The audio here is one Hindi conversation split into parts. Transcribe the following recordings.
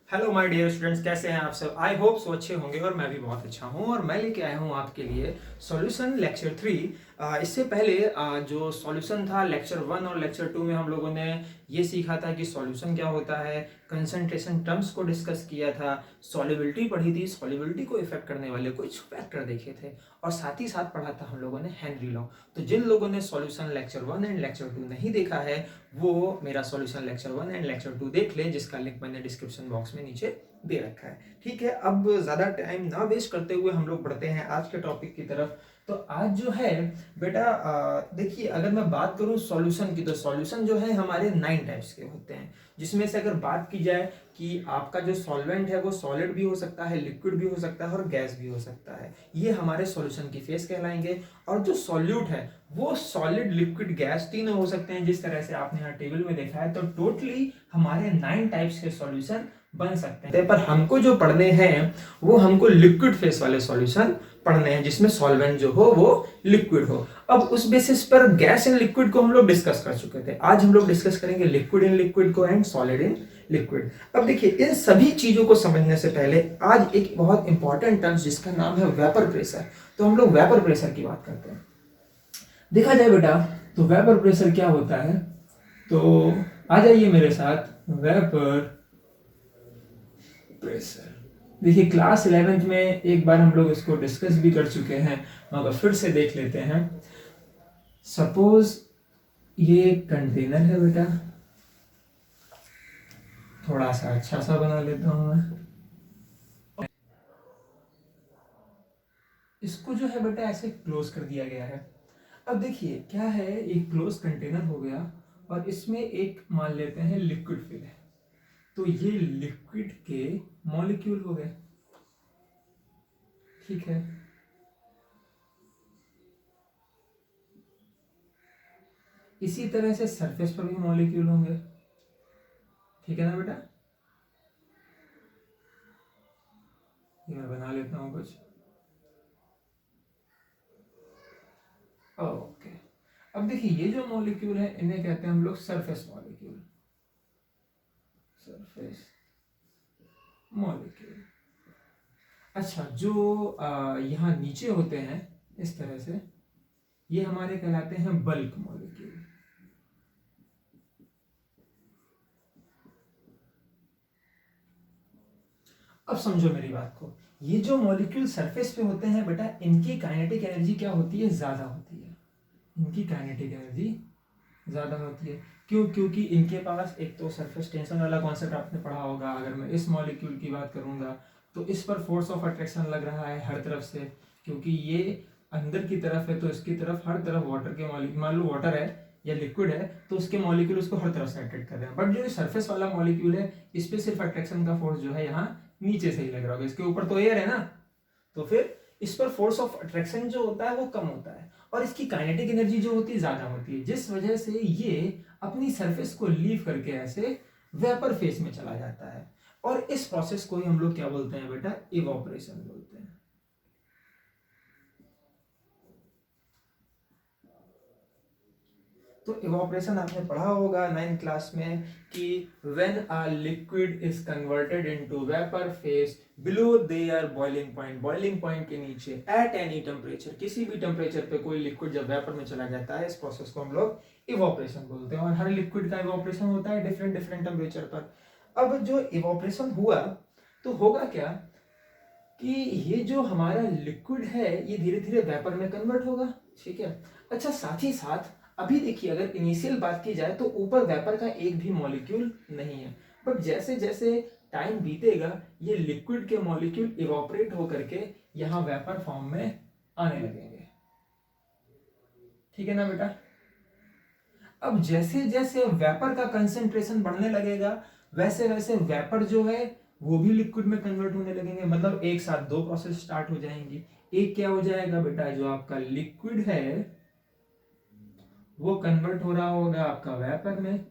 हेलो माय डियर स्टूडेंट्स, कैसे हैं आप सब। आई होप सो अच्छे होंगे और मैं भी बहुत अच्छा हूं। और मैं लेके आया हूं आपके लिए सॉल्यूशन लेक्चर 3। इससे पहले जो सॉल्यूशन था लेक्चर 1 और लेक्चर 2 में हम लोगों ने ये सीखा था कि सॉल्यूशन क्या होता है, कंसंट्रेशन टर्म्स को डिस्कस किया था, सॉल्युबिलिटी पढ़ी थी, सॉल्युबिलिटी को इफेक्ट करने वाले कुछ फैक्टर देखे थे और साथ ही साथ पढ़ा था हम लोगों ने हेनरी लॉ। तो जिन लोगों ने सॉल्यूशन लेक्चर 1 एंड लेक्चर 2 नहीं देखा है वो मेरा सॉल्यूशन लेक्चर 1 एंड लेक्चर 2 देख ले, जिसका लिंक मैंने डिस्क्रिप्शन बॉक्स में नीचे दे रखा है। ठीक है, अब ज्यादा टाइम ना वेस्ट करते हुए हम लोग बढ़ते हैं आज के टॉपिक की तरफ। तो आज जो है बेटा देखिए, अगर मैं बात करूं सॉल्यूशन की, तो सॉल्यूशन जो है हमारे 9 टाइप्स के होते हैं, जिसमें से अगर बात की जाए कि आपका जो सॉल्वेंट है वो सॉलिड भी हो सकता है, लिक्विड भी हो सकता है और गैस भी हो सकता है, ये हमारे सॉल्यूशन की फेस कहलाएंगे। और जो सॉल्यूट है वो सॉलिड, लिक्विड, गैस तीनों हो सकते हैं, जिस तरह से आपने यहाँ टेबल में देखा है। तो टोटली हमारे 9 टाइप्स के सॉल्यूशन बन सकते हैं, पर हमको जो पढ़ने हैं वो हमको लिक्विड फेस वाले सॉल्यूशन पढ़ने हैं, जिसमें सॉल्वेंट जो हो वो लिक्विड हो। अब उस बेसिस पर गैस इन लिक्विड को हम लोग डिस्कस कर चुके थे, आज हम लोग डिस्कस करेंगे लिक्विड इन लिक्विड को एंड सॉलिड इन लिक्विड। अब देखिए, इन सभी चीजों को समझने से पहले आज एक बहुत इंपॉर्टेंट टर्म जिसका नाम है वेपर प्रेशर। तो हम लोग वेपर प्रेशर की बात करते हैं। देखा जाए बेटा तो वेपर प्रेशर क्या होता है, तो आ जाइए मेरे साथ। वेपर प्रेशर, देखिए क्लास 11th में एक बार हम लोग इसको डिस्कस भी कर चुके हैं, मगर फिर से देख लेते हैं। सपोज ये कंटेनर है बेटा, थोड़ा सा अच्छा सा बना लेता हूं मैं। इसको जो है बेटा ऐसे क्लोज कर दिया गया है। अब देखिए क्या है, एक क्लोज कंटेनर हो गया और इसमें एक मान लेते हैं लिक्विड फिल है। तो ये लिक्विड के मॉलिक्यूल हो गए, ठीक है। इसी तरह से सरफेस पर भी मॉलिक्यूल होंगे, ठीक है ना बेटा। ये मैं बना लेता हूं कुछ, ओके। अब देखिए ये जो मॉलिक्यूल है इन्हें कहते हैं हम लोग सरफेस मॉलिक्यूल, सरफेस मॉलिक्यूल। अच्छा, जो यहाँ नीचे होते हैं इस तरह से, ये हमारे कहलाते हैं बल्क मॉलिक्यूल। अब समझो मेरी बात को, ये जो मॉलिक्यूल सरफेस पे होते हैं बेटा, इनकी काइनेटिक एनर्जी क्या होती है, ज्यादा होती है। इनकी काइनेटिक एनर्जी ज्यादा होती है। क्यों? क्योंकि इनके पास एक तो सरफेस टेंशन वाला कॉन्सेप्ट आपने पढ़ा होगा। अगर मैं इस मॉलिक्यूल की बात करूंगा तो इस पर फोर्स ऑफ अट्रैक्शन लग रहा है हर तरफ से, क्योंकि ये अंदर की तरफ है तो इसकी तरफ हर तरफ वाटर के मॉलिक्यूल, मान लो वाटर है या लिक्विड है तो उसके मॉलिक्यूल उसको हर तरफ से अट्रैक्ट कर रहे हैं। बट जो सरफेस वाला मॉलिक्यूल है इस पे सिर्फ अट्रैक्शन का फोर्स जो है यहाँ नीचे से ही लग रहा होगा, इसके ऊपर तो एयर है ना, तो फिर इस पर फोर्स ऑफ अट्रैक्शन जो होता है वो कम होता है और इसकी काइनेटिक एनर्जी जो होती है ज्यादा होती है, जिस वजह से ये अपनी सरफेस को लीव करके ऐसे वेपर फेस में चला जाता है। और इस प्रोसेस को ही हम लोग क्या बोलते हैं बेटा, इवोपरेशन बोलते हैं। तो इवोपरेशन आपने पढ़ा होगा 9th क्लास में कि when a liquid is converted into vapour face below there boiling point, boiling point के नीचे एट एनी टेम्परेचर, किसी भी टेम्परेचर पे कोई लिक्विड जब वेपर में चला जाता है, इस प्रोसेस को हम लोग इवोपरेशन बोलते हैं। और हर लिक्विड का इवोपरेशन होता है डिफरेंट डिफरेंट टेम्परेचर पर। अब जो इवोपरेशन हुआ तो होगा क्या कि ये जो हमारा लिक्विड है ये धीरे धीरे वेपर में कन्वर्ट होगा, ठीक है। अच्छा, साथ ही साथ अभी देखिए, अगर इनिशियल बात की जाए तो ऊपर वेपर का एक भी मॉलिक्यूल नहीं है, बट जैसे जैसे टाइम बीतेगा ये लिक्विड के मॉलिक्यूल इवोपरेट होकर के यहाँ वेपर फॉर्म में आने लगेंगे, ठीक है ना बेटा। अब जैसे जैसे वेपर का कंसेंट्रेशन बढ़ने लगेगा वैसे वैसे वेपर जो है वो भी लिक्विड में कन्वर्ट होने लगेंगे, मतलब एक साथ दो प्रोसेस स्टार्ट हो जाएंगी। एक क्या हो जाएगा बेटा, जो आपका लिक्विड है वो कन्वर्ट हो रहा होगा आपका वेपर में,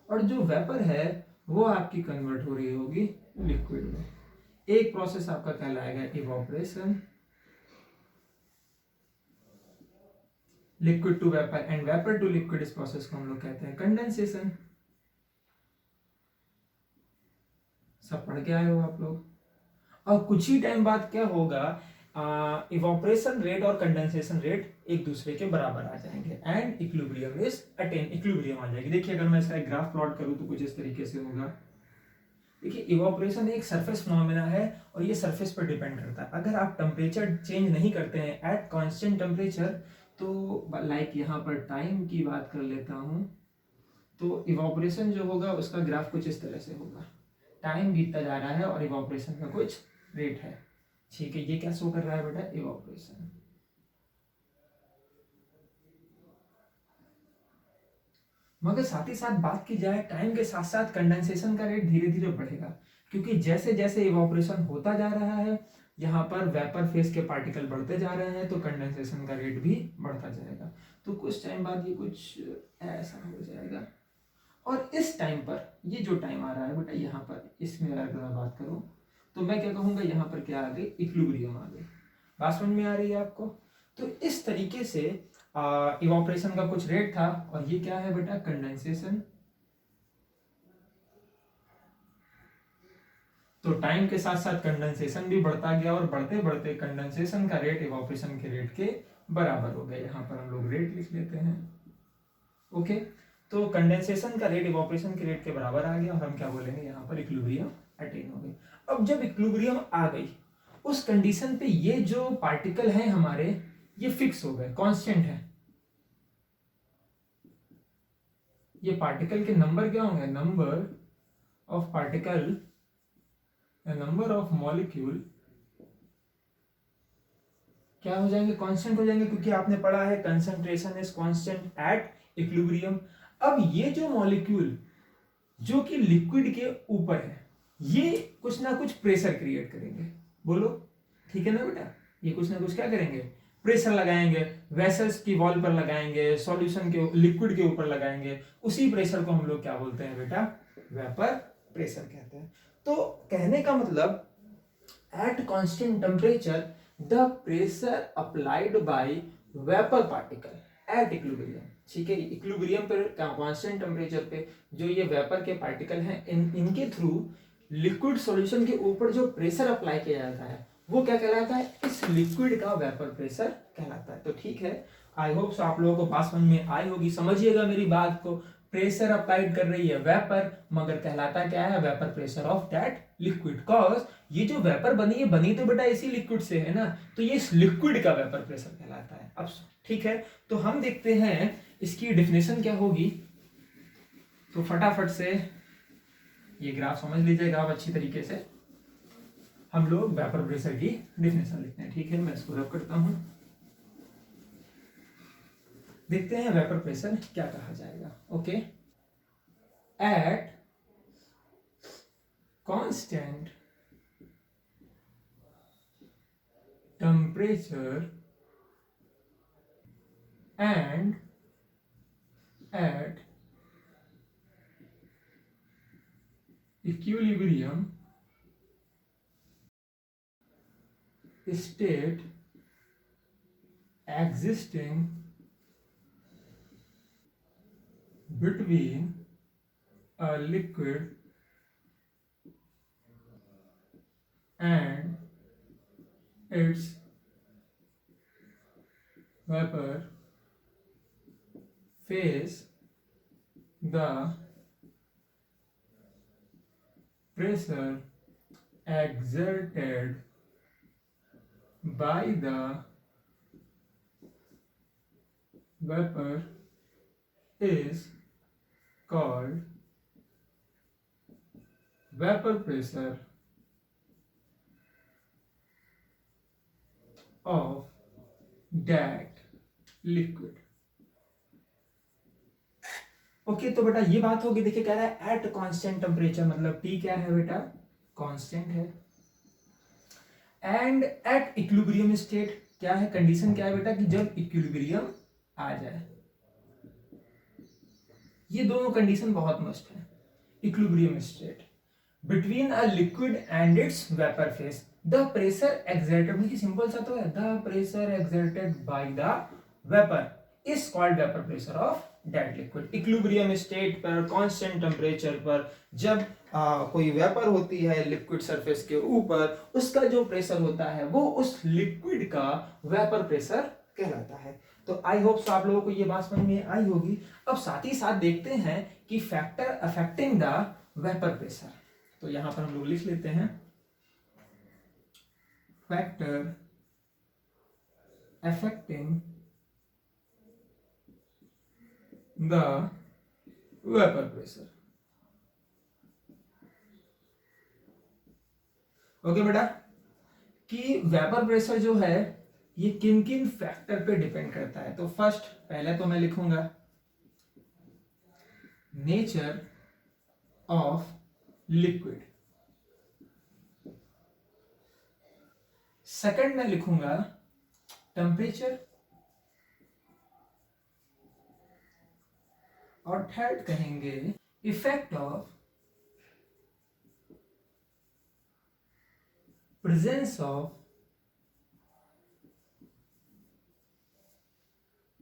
और जो वेपर है वो आपकी कन्वर्ट हो रही होगी लिक्विड में। एक प्रोसेस आपका कहलाएगा evaporation, liquid to vapour, and vapour to liquid, इस प्रोसेस को हम लोग कहते हैं कंडेंसेशन। सब पढ़ के आए हो आप लोग। और कुछ ही टाइम बाद क्या होगा, इवोपरेशन रेट और कंडेंसेशन रेट एक दूसरे के बराबर आ जाएंगे and equilibrium is attain, equilibrium आ जाएगी। देखिए अगर मैं इसका एक ग्राफ प्लॉट करूं तो कुछ इस तरीके से होगा। देखिए इवोपरेशन एक सरफेस फिनोमेना है और ये सरफेस पर डिपेंड करता है। अगर आप टेम्परेचर चेंज नहीं करते हैं एट कांस्टेंट टेम्परेचर, तो लाइक यहाँ पर टाइम की बात कर लेता हूँ, तो इवोपरेशन जो होगा उसका ग्राफ कुछ इस तरह से होगा। टाइम बीतता जा रहा है और इवोपरेशन का कुछ रेट है, ठीक है। ये क्या शो कर रहा है बेटा, इवोपरेशन। मगर साथ ही साथ बात की जाए, टाइम के साथ साथ कंडेंसेशन का रेट धीरे धीरे बढ़ेगा, क्योंकि जैसे जैसे इवोपरेशन होता जा रहा है यहाँ पर वेपर फेज के पार्टिकल बढ़ते जा रहे हैं, तो कंडेंसेशन का रेट भी बढ़ता जाएगा। तो कुछ टाइम बाद ये कुछ ऐसा हो जाएगा। और इस टाइम पर ये जो टाइम आ रहा है बेटा यहाँ पर, इसमें अगर मैं बात करूं तो मैं क्या कहूंगा, यहाँ पर क्या आ गई, इक्विलिब्रियम आ गई। बात समझ में आ रही है आपको। तो इस तरीके से इवोपरेशन का कुछ रेट था, और ये क्या है बेटा, कंडेंसेशन। तो टाइम के साथ साथ कंडेंसेशन भी बढ़ता गया और बढ़ते बढ़ते कंडेंसेशन का रेट इवोपरेशन के रेट के बराबर हो गया। यहाँ पर हम लोग रेट लिख लेते हैं, ओके। तो कंडेंसेशन का रेट इवोपरेशन के रेट के बराबर आ गया और हम क्या बोलेंगे, यहाँ पर इक्विलिब्रियम अटेन हो गई। अब जब इक्विलिब्रियम आ गई, उस कंडीशन पे ये जो पार्टिकल हैं हमारे, ये फिक्स हो गए, कांस्टेंट है। ये पार्टिकल के नंबर क्या होंगे, number of particle, number of molecule क्या हो जाएंगे, कांस्टेंट हो जाएंगे, क्योंकि आपने पढ़ा है concentration is constant at equilibrium. अब ये जो मॉलिक्यूल जो कि लिक्विड के ऊपर है, ये कुछ ना कुछ प्रेशर क्रिएट करेंगे, बोलो ठीक है ना बेटा। ये कुछ ना कुछ क्या करेंगे, प्रेशर लगाएंगे, वेसल्स की वॉल पर लगाएंगे, सॉल्यूशन के लिक्विड के ऊपर लगाएंगे। उसी प्रेशर को हम लोग क्या बोलते हैं बेटा, वेपर प्रेशर कहते हैं। तो कहने का मतलब, at constant temperature the pressure applied by vapour particle at equilibrium, ठीक है। इक्विलिब्रियम पर कांस्टेंट टेम्परेचर पे जो ये वेपर के पार्टिकल हैं, इनके थ्रू लिक्विड सॉल्यूशन के ऊपर जो प्रेशर अप्लाई किया जाता है, वो क्या कहलाता है, इस लिक्विड का वेपर प्रेशर कहलाता है। तो ठीक है, आई होप आप लोगों को बात समझ में आई होगी। समझिएगा मेरी बात को, प्रेशर अप्लाइड कर रही है वेपर, मगर कहलाता क्या है, vapour pressure of that liquid. Cause ये जो वेपर बनी है, बनी तो बेटा इसी लिक्विड से है ना, तो ये इस लिक्विड का वेपर प्रेशर कहलाता है। अब ठीक है, तो हम देखते हैं इसकी डेफिनेशन क्या होगी। तो फटाफट से ये ग्राफ समझ लीजिएगा आप अच्छी तरीके से। हम लोग वेपर प्रेशर की डेफिनेशन लिखते हैं, ठीक है। मैं इसको रब करता हूं, देखते हैं वेपर प्रेशर क्या कहा जाएगा, okay. At constant temperature and at equilibrium state existing between a liquid and its vapor phase, the pressure exerted by the vapor is called vapor pressure of that liquid। Okay तो बेटा ये बात होगी। देखिए कह रहा है एट कांस्टेंट टेम्परेचर, मतलब टी क्या है बेटा, कांस्टेंट है। एंड एट इक्विलिब्रियम स्टेट क्या है, कंडीशन क्या है बेटा, कि जब इक्विलिब्रियम आ जाए। ये दोनों कंडीशन बहुत मस्ट है। Equilibrium state between a liquid and it's vapour phase, the pressure exerted, simple सा तो है, the pressure exerted by the vapour is called vapour pressure of dead liquid. Equilibrium state पर कांस्टेंट टेम्परेचर पर जब कोई वेपर होती है लिक्विड सरफेस के ऊपर, उसका जो प्रेशर होता है वो उस लिक्विड का वेपर प्रेशर कहलाता है। तो आई होप सो आप लोगों को ये बात समझ में आई होगी। अब साथ ही साथ देखते हैं कि factor affecting the vapour pressure, तो यहां पर हम लोग लिख लेते हैं factor affecting the vapour pressure. Okay बेटा, कि वेपर प्रेशर जो है ये किन किन फैक्टर पे डिपेंड करता है। तो फर्स्ट पहले तो मैं लिखूंगा नेचर ऑफ लिक्विड, सेकंड मैं लिखूंगा टेम्परेचर, और थर्ड कहेंगे effect of presence of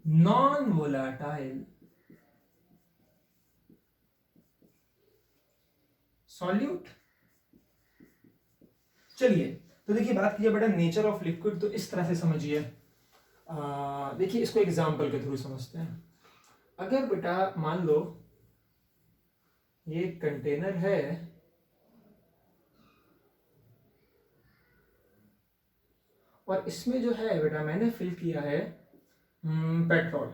non volatile solute. चलिए तो देखिए बात कीजिए बेटा नेचर ऑफ लिक्विड, तो इस तरह से समझिए। देखिए इसको एग्जांपल के थ्रू समझते हैं। अगर बेटा मान लो ये कंटेनर है और इसमें जो है बेटा मैंने फिल किया है पेट्रोल।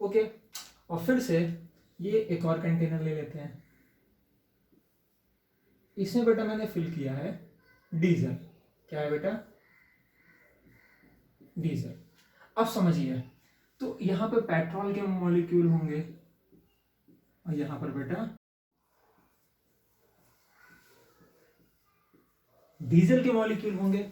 ओके, और फिर से ये एक और कंटेनर ले लेते हैं, इसमें बेटा मैंने फिल किया है डीजल। क्या है बेटा? डीजल। अब समझिए, तो यहां पे पेट्रोल के मॉलिक्यूल होंगे और यहां पर बेटा डीजल के मॉलिक्यूल होंगे।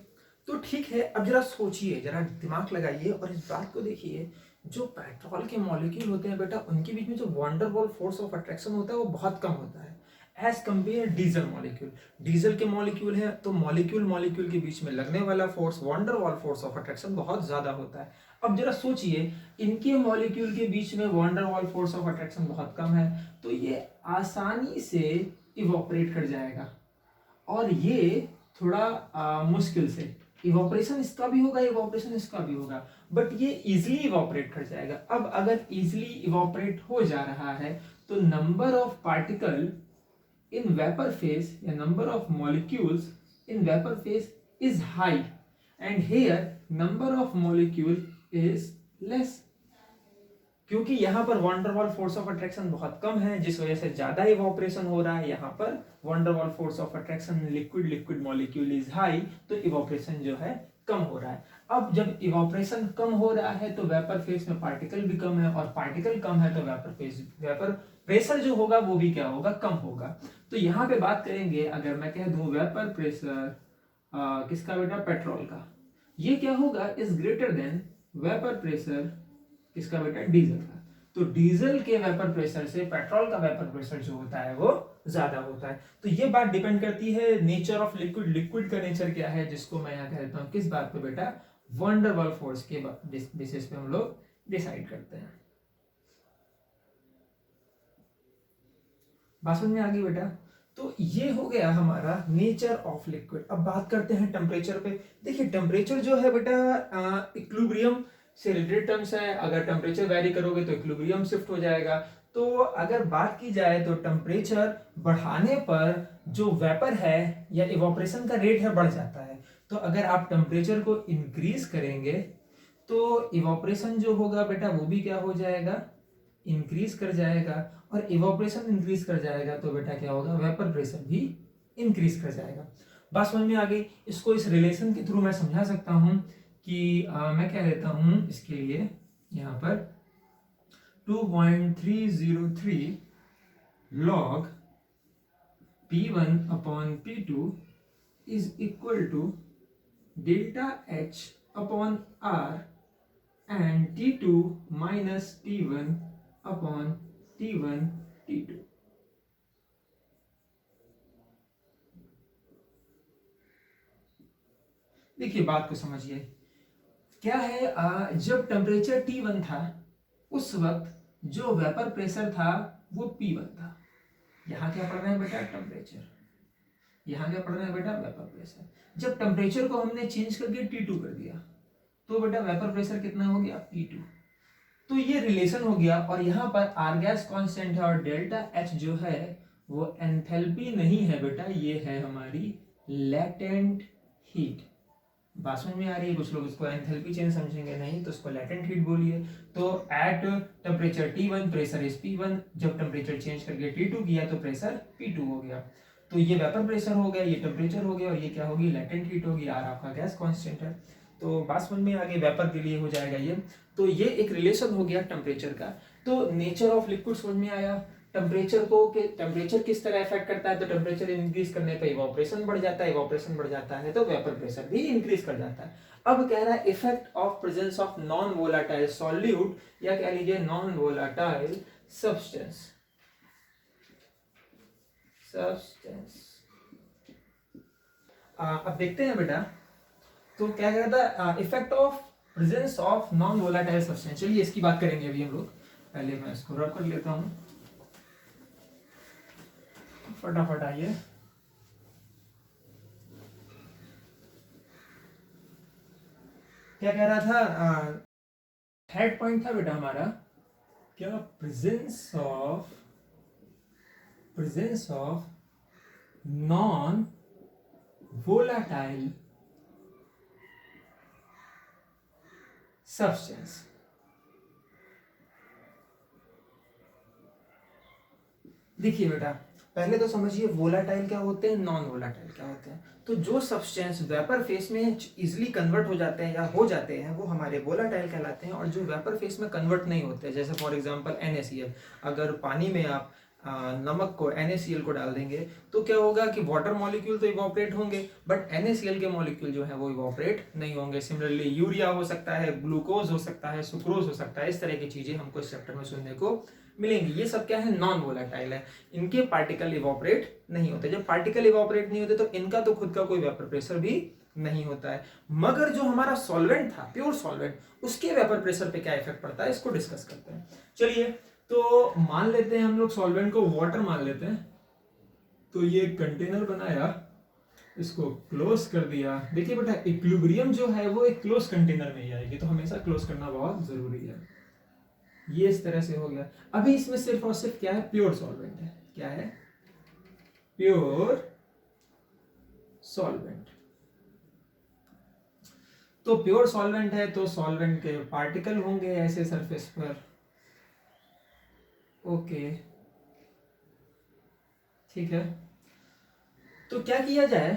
तो ठीक है, अब जरा सोचिए, जरा दिमाग लगाइए और इस बात को देखिए। जो पेट्रोल के मॉलिक्यूल होते हैं बेटा, उनके बीच में जो van der Waals force of attraction होता है वो बहुत कम होता है as compare diesel molecule. Diesel के मॉलिक्यूल है तो मॉलिक्यूल मॉलिक्यूल के बीच में लगने वाला force, van der Waals force of attraction बहुत ज्यादा होता है। अब जरा सोचिए, इनके मॉलिक्यूल के बीच में wonder Waals force of attraction बहुत कम है, तो ये आसानी से इवोपरेट कर जाएगा। और ये थोड़ा मुश्किल से, इवोपरेशन इसका भी होगा, इवोपरेशन इसका भी होगा, बट ये इजिली इवोपरेट कर जाएगा। अब अगर इजिली इवोपरेट हो जा रहा है तो number of particle in vapour phase या number of molecules in vapour phase is high and here number of molecule is less. क्योंकि यहां पर वंडरवॉल फोर्स ऑफ अट्रैक्शन बहुत कम है, जिस वजह से ज्यादा इवोपरेशन हो रहा है। यहां पर van der Waals force of attraction liquid liquid molecule is high, तो इवोपरेशन जो है कम हो रहा है। अब जब इवोपरेशन कम हो रहा है तो वेपर फेज में पार्टिकल भी कम है, और पार्टिकल कम है तो वेपर प्रेशर जो होगा वो भी क्या होगा? कम होगा। तो यहाँ पे बात करेंगे, अगर मैं कह दूं वेपर प्रेशर किसका बेटा? पेट्रोल का, ये क्या होगा? Is greater than vapour pressure किसका बेटा? डीजल का। तो डीजल के वेपर प्रेशर से पेट्रोल का वेपर प्रेशर जो होता है वो ज्यादा होता है। तो ये बात डिपेंड करती है नेचर ऑफ लिक्विड। लिक्विड का नेचर क्या है, जिसको मैं यहाँ कहता हूँ किस बात पे बेटा? वंडर वॉल फोर्स के बेसिस पे हम लोग डिसाइड करते हैं। बात समझ में आ गई बेटा? तो ये हो गया हमारा नेचर ऑफ लिक्विड। अब बात करते हैं टेम्परेचर पे। देखिए टेम्परेचर जो है बेटा इक्विलिब्रियम से रिलेटेड टर्म्स है। अगर टेम्परेचर वेरी करोगे तो इक्विलिब्रियम शिफ्ट हो जाएगा। तो अगर बात की जाए तो टेम्परेचर बढ़ाने पर जो वेपर है या इवोपरेशन का रेट है बढ़ जाता है। तो अगर आप टेम्परेचर को इंक्रीज करेंगे तो इवोपरेशन जो होगा बेटा वो भी क्या हो जाएगा? इंक्रीज कर जाएगा। और इवोपरेशन इंक्रीज कर जाएगा तो बेटा क्या होगा? वेपर प्रेशर भी इंक्रीज कर जाएगा। बात समझ में आ गई? इसको इस रिलेशन के थ्रू मैं समझा सकता हूं कि मैं क्या लेता हूं इसके लिए यहां पर 2.303 log P1 upon P2 is equal to delta H upon R and T2 minus T1 upon T1 T2। देखिए बात को समझिए, क्या है, जब टेम्परेचर T1 था उस वक्त जो वेपर प्रेशर था वो P1 था। यहाँ क्या पढ़ रहे हैं बेटा, टेम्परेचर, यहाँ क्या पढ़ रहे हैं बेटा, वेपर प्रेशर। जब टेम्परेचर को हमने चेंज करके T2 कर दिया तो बेटा वेपर प्रेशर कितना हो गया, P2। तो ये रिलेशन हो गया, और यहाँ पर आर गैस कांस्टेंट है और डेल्टा एच जो है वो एंथैल्पी नहीं है बेटा, ये है हमारी लेटेंट हीट। बात समझ में आ रही है? कुछ लोग इसको एंथैल्पी चेंज समझेंगे, नहीं तो इसको लेटेंट हीट बोलिए। तो at temperature T1 pressure is P1, जब टेम्परेचर चेंज करके T2 किया तो प्रेशर P2 हो गया। तो ये वेपर प्रेशर हो गया, ये टेम्परेचर हो गया, और ये क्या होगी, लेटेंट हीट होगी, आर आपका गैस कांस्टेंट है। तो बात समझ में आ गई, वेपर के लिए हो जाएगा ये। तो ये एक रिलेशन हो गया टेम्परेचर का। तो नेचर ऑफ लिक्विड समझ में आया। टेम्परेचर को के टेम्परेचर किस तरह इफेक्ट करता है, तो टेम्परेचर इंक्रीज करने पे इवापोरेशन बढ़ जाता है, इवापोरेशन बढ़ जाता है तो वेपर प्रेशर भी इंक्रीज कर जाता है। अब कह रहा है effect of presence of non volatile solute, या कह लीजिए नॉन वोलाटाइल सब्सटेंस। अब देखते हैं बेटा, तो क्या कहता है effect of presence of non volatile substance. चलिए इसकी बात करेंगे अभी हम लोग। पहले मैं इसको रब कर लेता हूं, फटाफट आइए। क्या कह रहा था, थर्ड पॉइंट था बेटा हमारा, क्या, presence of non volatile substance. देखिए बेटा, पहले तो समझिए वोलाटाइल क्या होते हैं, नॉन वोलाटाइल क्या होते हैं। तो जो सब्सटेंस वेपर फेस में इजिली कन्वर्ट हो जाते हैं या हो जाते हैं वो हमारे वोलाटाइल कहलाते हैं, और जो वेपर फेस में कन्वर्ट नहीं होते, जैसे फॉर एग्जांपल NaCl, अगर पानी में आप नमक को NaCl को डाल देंगे तो क्या होगा कि वाटर मॉलिक्यूल तो इवोपरेट होंगे, बट NaCl के मॉलिक्यूल जो है वो इवोपरेट नहीं होंगे। सिमिलरली यूरिया हो सकता है, ग्लूकोज हो सकता है, सुक्रोज हो सकता है, इस तरह की चीजें हमको इस चैप्टर में सुनने को मिलेंगी। ये सब क्या है, नॉन वोलेटाइल है, इनके पार्टिकल इवोपरेट नहीं होते। जब पार्टिकल इवोपरेट नहीं होते तो इनका तो खुद का कोई वेपर प्रेशर भी नहीं होता है। मगर जो हमारा सॉल्वेंट था, प्योर सॉल्वेंट, उसके वेपर प्रेशर पे क्या इफेक्ट पड़ता है, इसको डिस्कस करते हैं। चलिए, तो मान लेते हैं हम लोग सॉल्वेंट को वाटर मान लेते हैं। तो ये कंटेनर बनाया, इसको क्लोज कर दिया। देखिए बेटा, इक्विलिब्रियम जो है वो एक क्लोज कंटेनर में ही आएगी, तो हमेशा क्लोज करना बहुत जरूरी है। ये इस तरह से हो गया। अभी इसमें सिर्फ और सिर्फ क्या है, प्योर सॉल्वेंट है। क्या है, प्योर सॉल्वेंट। तो प्योर सॉल्वेंट है तो सॉल्वेंट के पार्टिकल होंगे ऐसे सरफेस पर। ओके, ठीक है। तो क्या किया जाए,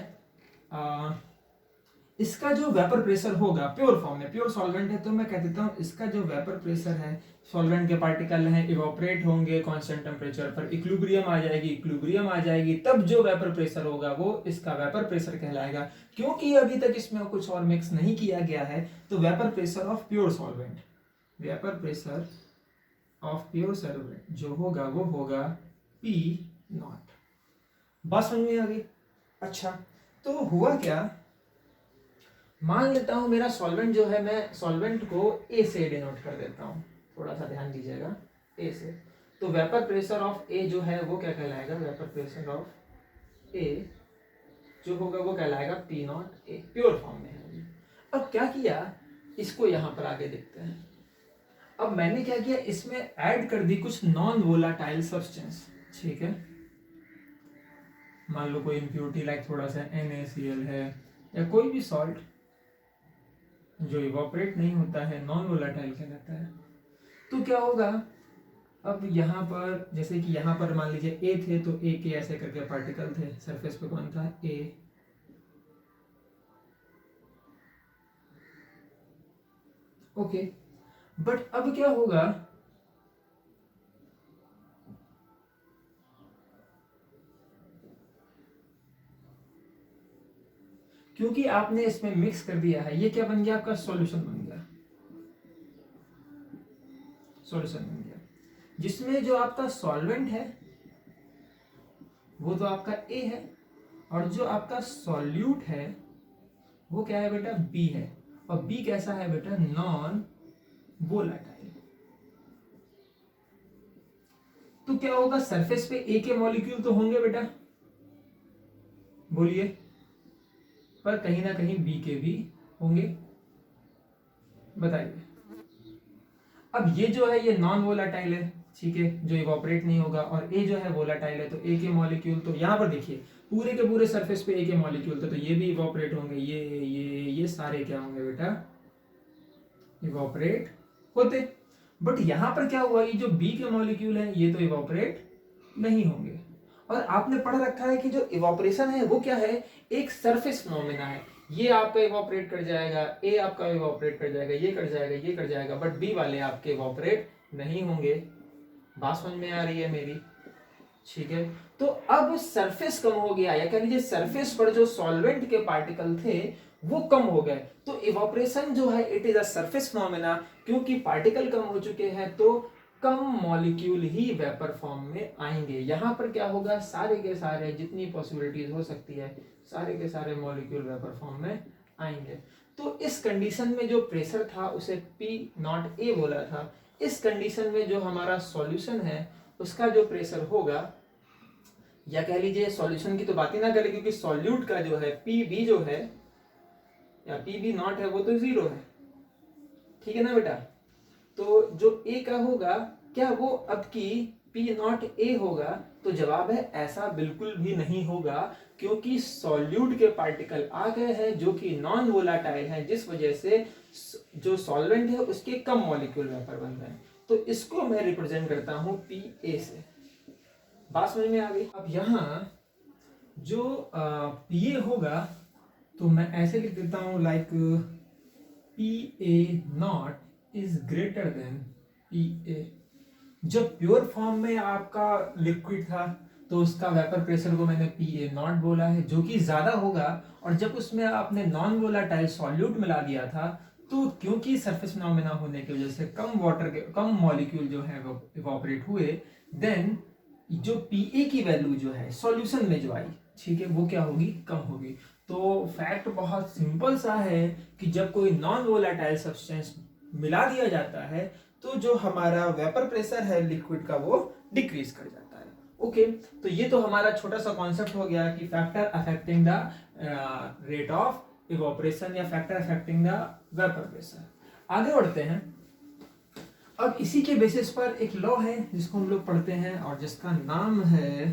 इसका जो वेपर प्रेशर होगा प्योर फॉर्म में, प्योर सॉल्वेंट है तो मैं कह देता हूं इसका जो वेपर प्रेशर है, सॉल्वेंट के पार्टिकल हैं, इवोपरेट होंगे कांस्टेंट टेम्परेचर पर, इक्विलिब्रियम आ जाएगी, इक्विलिब्रियम आ जाएगी, तब जो वेपर प्रेशर होगा वो इसका वेपर प्रेशर कहलाएगा। क्योंकि अभी तक इसमें कुछ और मिक्स नहीं किया गया है, तो vapour pressure of pure solvent, vapour pressure of pure solvent जो होगा वो होगा P0। बात समझ में आ गई? अच्छा, तो हुआ क्या, मान लेता हूं मेरा सॉल्वेंट जो है, मैं सॉल्वेंट को A से डिनोट कर देता हूं, थोड़ा सा ध्यान दीजिएगा, A से। तो वेपर प्रेशर ऑफ A जो है वो क्या कहलाएगा, वेपर प्रेशर ऑफ A जो होगा वो कहलाएगा P0 A, प्योर फॉर्म में है। अब क्या किया, इसको यहां पर आगे देखते हैं। अब मैंने क्या किया, इसमें ऐड कर दी कुछ नॉन वोलाटाइल सब्सटेंस, ठीक है। मान लो कोई इम्प्योरिटी लाइक थोड़ा सा NaCl है, या कोई भी सॉल्ट जो इवोपरेट नहीं होता है, नॉन वोलाटाइल कहलाता है। तो क्या होगा, अब यहाँ पर जैसे कि यहाँ पर मान लीजिए A थे, तो A के ऐसे करके पार्टिकल थे सरफेस पे, कौन था, A। ओके, बट अब क्या होगा, क्योंकि आपने इसमें मिक्स कर दिया है, ये क्या बन गया, आपका सॉल्यूशन बन गया, सॉल्यूशन बन गया, जिसमें जो आपका सॉल्वेंट है वो तो आपका A है, और जो आपका सॉल्यूट है वो क्या है बेटा, B है। और बी कैसा है बेटा, नॉन वोलेटाइल। तो क्या होगा, सरफेस पे ए के मॉलिक्यूल तो होंगे बेटा, बोलिए, पर कहीं ना कहीं बी के भी होंगे, बताइए। अब ये जो है ये नॉन वोलेटाइल है, ठीक है, जो इवोपरेट नहीं होगा, और ए जो है वोलेटाइल है, तो ए के मॉलिक्यूल तो यहाँ पर देखिए पूरे के पूरे सरफेस पे ए के मॉलिक्यूल थे, तो ये भी इवोपरेट होंगे, ये सारे क्या होंगे बेटा, इवोपरेट होते। बट यहां पर क्या हुआ, ये जो बी के मॉलिक्यूल है ये तो इवोपरेट नहीं होंगे। और आपने पढ़ रखा है कि जो इवोपरेशन है वो क्या है, एक सरफेस फिनोमेना है, ये आपका इवोपरेट कर जाएगा, ए आपका इवोपरेट कर जाएगा, ये कर जाएगा, ये कर जाएगा, बट बी वाले आपके इवोपरेट नहीं होंगे। बात समझ में आ रही है मेरी, ठीक है। तो अब सरफेस कम हो गया, या कह लीजिए सरफेस पर जो सॉल्वेंट के पार्टिकल थे वो कम हो गए, तो इवोपरेशन जो है it is a surface phenomena, क्योंकि पार्टिकल कम हो चुके हैं तो कम मॉलिक्यूल ही वेपर फॉर्म में आएंगे। यहां पर क्या होगा, सारे के सारे जितनी पॉसिबिलिटीज हो सकती है सारे के सारे मॉलिक्यूल वेपर फॉर्म में आएंगे। तो इस कंडीशन में जो प्रेशर था उसे P नॉट ए बोला था। इस कंडीशन में जो हमारा सॉल्यूशन है उसका जो प्रेशर होगा, या कह लीजिए सॉल्यूशन की तो बात ही ना करें, क्योंकि सॉल्यूट का जो है पीबी जो है या पीबी नॉट है वो तो 0 है, ठीक है ना बेटा। तो जो ए का होगा, क्या वो अब की पी नॉट ए होगा, तो जवाब है ऐसा बिल्कुल भी नहीं होगा, क्योंकि सॉल्यूट के पार्टिकल आ गए हैं जो कि नॉन वोलाटाइल हैं, जिस वजह से जो सॉल्वेंट है उसके कम मॉलिक्यूल वेपर बन रहे हैं। तो इसको मैं रिप्रेजेंट करता हूं पी ए से। बात समझ में आ गई। अब यहाँ जो पी ए होगा तो मैं ऐसे लिख देता हूं, like P A not is greater than P A. जब प्योर फॉर्म में आपका लिक्विड था तो उसका वेपर प्रेशर को मैंने पी ए नॉट बोला है, जो कि ज्यादा होगा। और जब उसमें आपने नॉन वोलाटाइल सॉल्यूट मिला दिया था, तो क्योंकि सरफेस फिनोमेना होने की वजह से कम वाटर के कम मॉलिक्यूल जो है वो इवोपरेट हुए, देन जो पी ए की वैल्यू जो है सॉल्यूशन में जो आई, ठीक है, वो क्या होगी, कम होगी। तो फैक्ट बहुत सिंपल सा है कि जब कोई नॉन वोलेटाइल सब्सटेंस मिला दिया जाता है तो जो हमारा वेपर प्रेशर है लिक्विड का वो डिक्रीज कर जाता है। ओके, तो ये तो हमारा छोटा सा कॉन्सेप्ट हो गया कि factor affecting the rate of evaporation या factor affecting the vapour pressure. आगे बढ़ते हैं। अब इसी के बेसिस पर एक लॉ है जिसको हम लोग पढ़ते हैं और जिसका नाम है